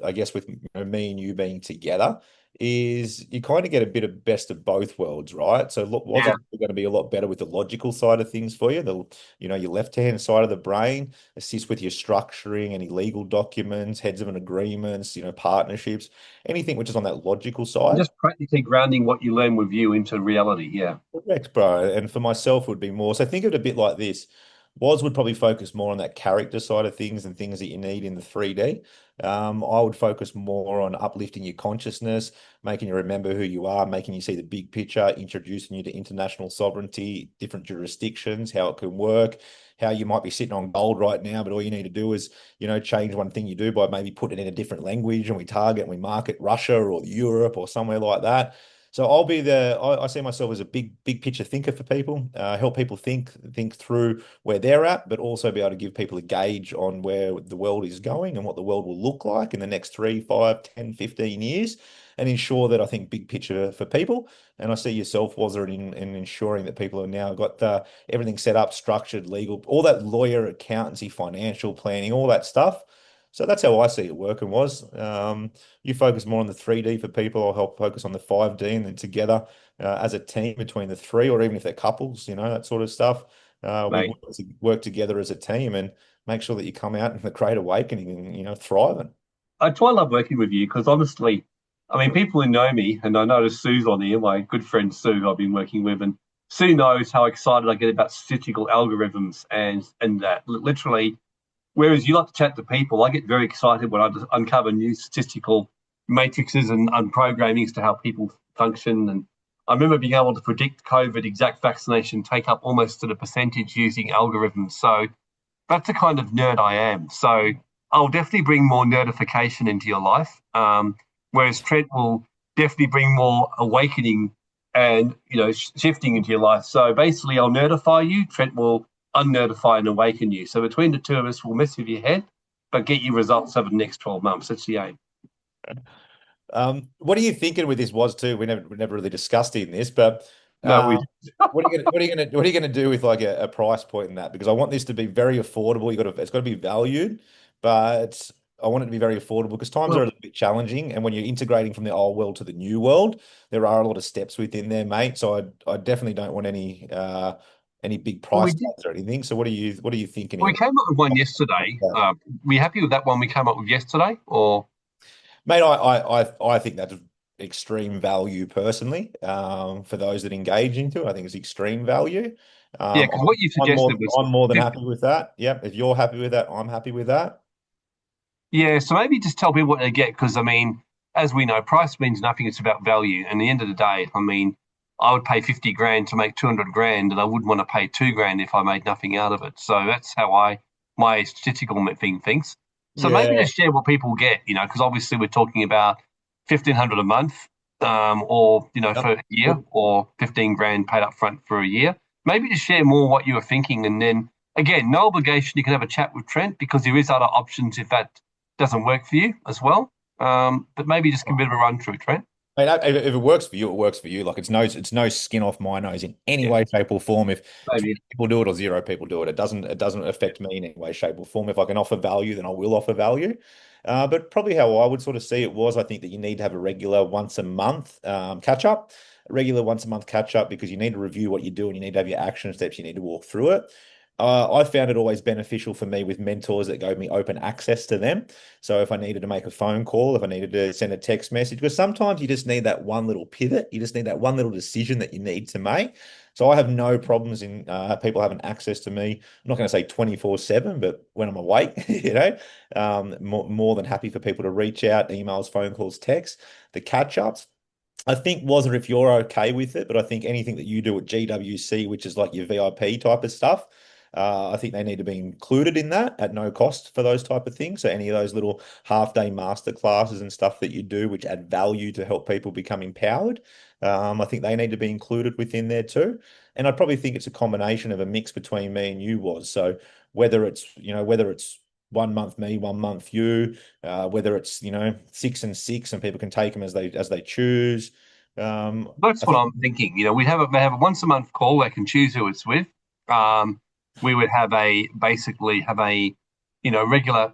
I guess with me and you being together is you kind of get a bit of best of both worlds, right? So look, was Yeah. going to be a lot better with the logical side of things for you, your left-hand side of the brain, assist with your structuring, any legal documents, heads of an agreements, partnerships, anything which is on that logical And side. just practically grounding what you learn with you into reality. Yeah. Correct, bro. And for myself would be more. So think of it a bit like this. Woz would probably focus more on that character side of things and things that you need in the 3D. I would focus more on uplifting your consciousness, making you remember who you are, making you see the big picture, introducing you to international sovereignty, different jurisdictions, how it can work, how you might be sitting on gold right now, but all you need to do is, change one thing you do by maybe putting it in a different language and we target and we market Russia or Europe or somewhere like that. So I see myself as a big picture thinker for people, help people think through where they're at, but also be able to give people a gauge on where the world is going and what the world will look like in the next 3, 5, 10, 15 years, and ensure that I think big picture for people. And I see yourself, Wazza, in ensuring that people have now got everything set up, structured, legal, all that lawyer, accountancy, financial planning, all that stuff. So that's how I see it working was. You focus more on the 3D for people. I'll help focus on the 5D, and then together as a team between the three, or even if they're couples, that sort of stuff. We Mate. work together as a team and make sure that you come out in the great awakening and thriving. That's why I love working with you because honestly, I mean, people who know me, and I notice Sue's on here, my good friend Sue, who I've been working with, and Sue knows how excited I get about statistical algorithms and that literally. Whereas you like to chat to people, I get very excited when I just uncover new statistical matrices and programming as to how people function. And I remember being able to predict COVID exact vaccination take up almost to the percentage using algorithms. So that's the kind of nerd I am. So I'll definitely bring more nerdification into your life. Whereas Trent will definitely bring more awakening and shifting into your life. So basically, I'll nerdify you. Trent will unnerdify and awaken you. So between the two of us, we'll mess with your head, but get you results over the next 12 months. That's the aim. What are you thinking with this was too? We never really discussed it in this, but No, we. what are you gonna do with like a price point in that? Because I want this to be very affordable. It's got to be valued, but I want it to be very affordable because times are a Well, little bit challenging, and when you're integrating from the old world to the new world, there are a lot of steps within there, mate. So I definitely don't want any big well, we price did. tags or anything. So what are you thinking We here? came up with one yesterday. Were you happy with that one we came up with yesterday? Or Mate, I think that's extreme value personally. For those that engage into it, I think it's extreme value. yeah, Um, because what you I'm suggested more was I'm more than 50. happy with that. Yep. If you're happy with that, I'm happy with that. Yeah, so maybe just tell people what they get because I mean, as we know, price means nothing. It's about value. And at the end of the day, I mean, I would pay 50 grand to make 200 grand, and I wouldn't want to pay 2 grand if I made nothing out of it. So that's how my statistical thing thinks. So maybe Yeah. just share what people get, because obviously we're talking about 1,500 a month, or Yep. for a year, or 15 grand paid up front for a year. Maybe just share more what you were thinking, and then again, no obligation. You can have a chat with Trent because there is other options if that doesn't work for you as well. But maybe just give a bit of a run through, Trent. I mean, if it works for you, it works for you. Like it's no skin off my nose in any Yeah, way, shape, or form. If maybe. 20 people do it or 0 people do it, it doesn't affect me in any way, shape, or form. If I can offer value, then I will offer value. But probably how I would sort of see it was, I think that you need to have a regular once a month catch up, a regular once a month catch up because you need to review what you do and you need to have your action steps. You need to walk through it. I found it always beneficial for me with mentors that gave me open access to them. So if I needed to make a phone call, if I needed to send a text message, because sometimes you just need that one little pivot, you just need that one little decision that you need to make. So I have no problems in people having access to me. I'm not going to say 24/7, but when I'm awake, more than happy for people to reach out, emails, phone calls, texts, the catch ups. I think wasn't if you're okay with it, but I think anything that you do at GWC, which is like your VIP type of stuff, I think they need to be included in that at no cost for those type of things. So any of those little half-day master classes and stuff that you do, which add value to help people become empowered, I think they need to be included within there too. And I probably think it's a combination of a mix between me and you was. So whether it's 1 month me, 1 month you, whether it's 6 and 6, and people can take them as they choose. That's I what think I'm thinking. We have a once a month call. They can choose who it's with. Um, we would have a basically have a regular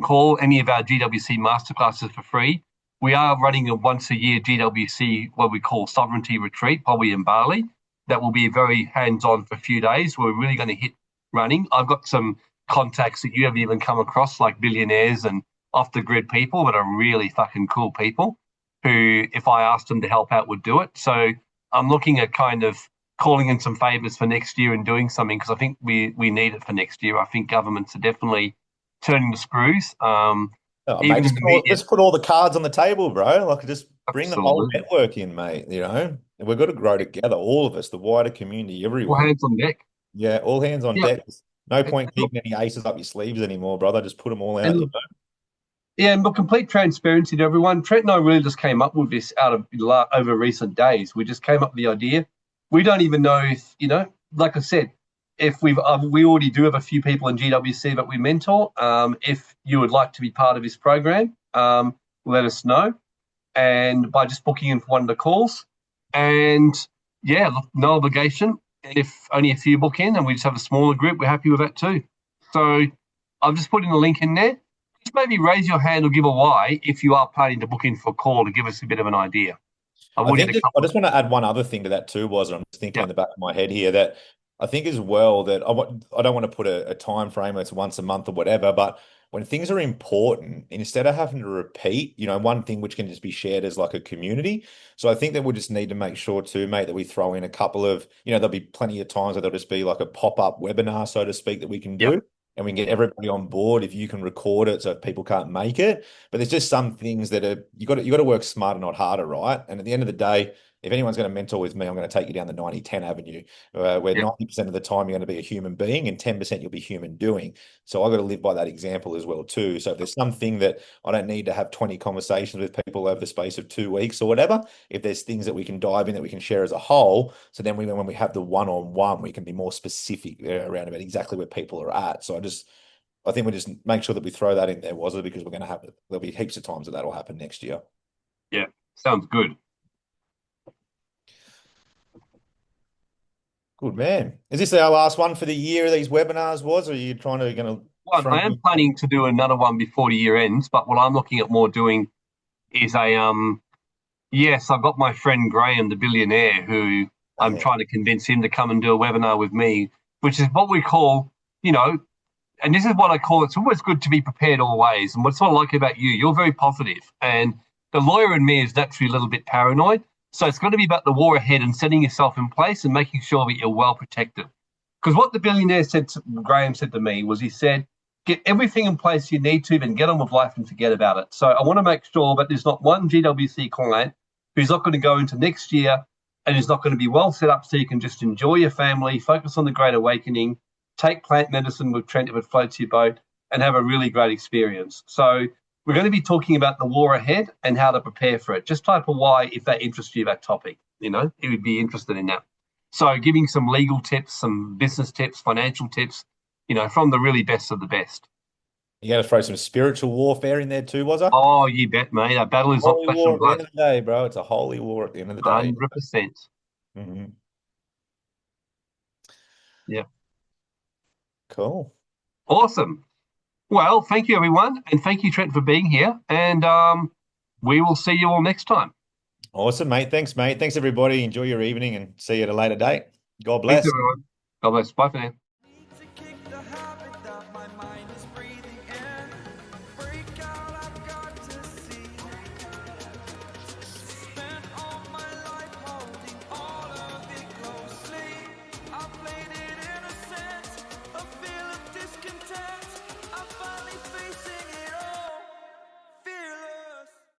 call any of our GWC masterclasses for free. We are running a once a year GWC, what we call sovereignty retreat, probably in Bali. That will be very hands on for a few days. We're really going to hit running. I've got some contacts that you haven't even come across, like billionaires and off the grid people that are really fucking cool people who, if I asked them to help out, would do it. So I'm looking at kind of calling in some favors for next year and doing something because I think we need it for next year. I think governments are definitely turning the screws. Oh, mate, Even in the media, let's put all the cards on the table, bro. Like, just bring the whole absolutely. network in, mate. And we've got to grow together, all of us, the wider community, All everyone. hands on deck. Yeah, all hands on Yeah. deck. There's no And point look, keeping any aces up your sleeves anymore, brother. Just put them all out. and yeah, and look, complete transparency to everyone. Trent and I really just came up with this out of over recent days. We just came up with the idea. We don't even know if like I said, if we already do have a few people in GWC that we mentor. If you would like to be part of this program, let us know, and by just booking in for one of the calls. And yeah, look, no obligation. If only a few book in, and we just have a smaller group, we're happy with that too. So I've just put in a link in there. Just maybe raise your hand or give a why if you are planning to book in for a call to give us a bit of an idea. I've I already had think a I couple of just want to add one other thing to that too, was I'm just thinking yeah, in the back of my head here that I think as well that I don't want to put a time frame, it's once a month or whatever, but when things are important, instead of having to repeat, one thing which can just be shared as like a community. So I think that we just need to make sure too, mate, that we throw in a couple of, there'll be plenty of times that there'll just be like a pop-up webinar, so to speak, that we can yeah, do. And we can get everybody on board if you can record it so if people can't make it. But there's just some things that are you got to work smarter, not harder, right? And at the end of the day, if anyone's going to mentor with me, I'm going to take you down the 90-10 avenue, where yeah, 90% of the time you're going to be a human being and 10% you'll be human doing. So I've got to live by that example as well too. So if there's something that I don't need to have 20 conversations with people over the space of 2 weeks or whatever, if there's things that we can dive in that we can share as a whole, so then when we have the one-on-one, we can be more specific around about exactly where people are at. So I think we just make sure that we throw that in there, was it? Because we're going to have it. There'll be heaps of times that that'll happen next year. yeah. Sounds good. Good man. Is this our last one for the year? These webinars was, or are you trying to going to Well, throw I am me? planning to do another one before the year ends, but what I'm looking at more doing is a yes, I've got my friend Graham, the billionaire, who I'm Yeah. trying to convince him to come and do a webinar with me, which is what we call, you know, and this is what I call it's always good to be prepared always. And what's what I like about you, you're very positive, and the lawyer in me is naturally a little bit paranoid. So it's going to be about the war ahead and setting yourself in place and making sure that you're well protected. Because what the billionaire said, Graham said to me was he said, get everything in place you need to, then get on with life and forget about it. So I want to make sure that there's not one GWC client who's not going to go into next year and is not going to be well set up so you can just enjoy your family, focus on the Great Awakening, take plant medicine with Trent if it floats your boat, and have a really great experience. So we're going to be talking about the war ahead and how to prepare for it. Just type a Y if that interests you, that topic. You would be interested in that. So giving some legal tips, some business tips, financial tips, from the really best of the best. You got to throw some spiritual warfare in there too, was I? Oh, you bet, mate. Our battle is not Holy flesh war and at the blood. end of the day, bro. It's a holy war at the end of the day. 100%. Mhm. Yeah. Cool. Awesome. Well, thank you, everyone. And thank you, Trent, for being here. And we will see you all next time. Awesome, mate. Thanks, mate. Thanks, everybody. Enjoy your evening and see you at a later date. God Thanks, bless. everyone. God bless. Bye for now.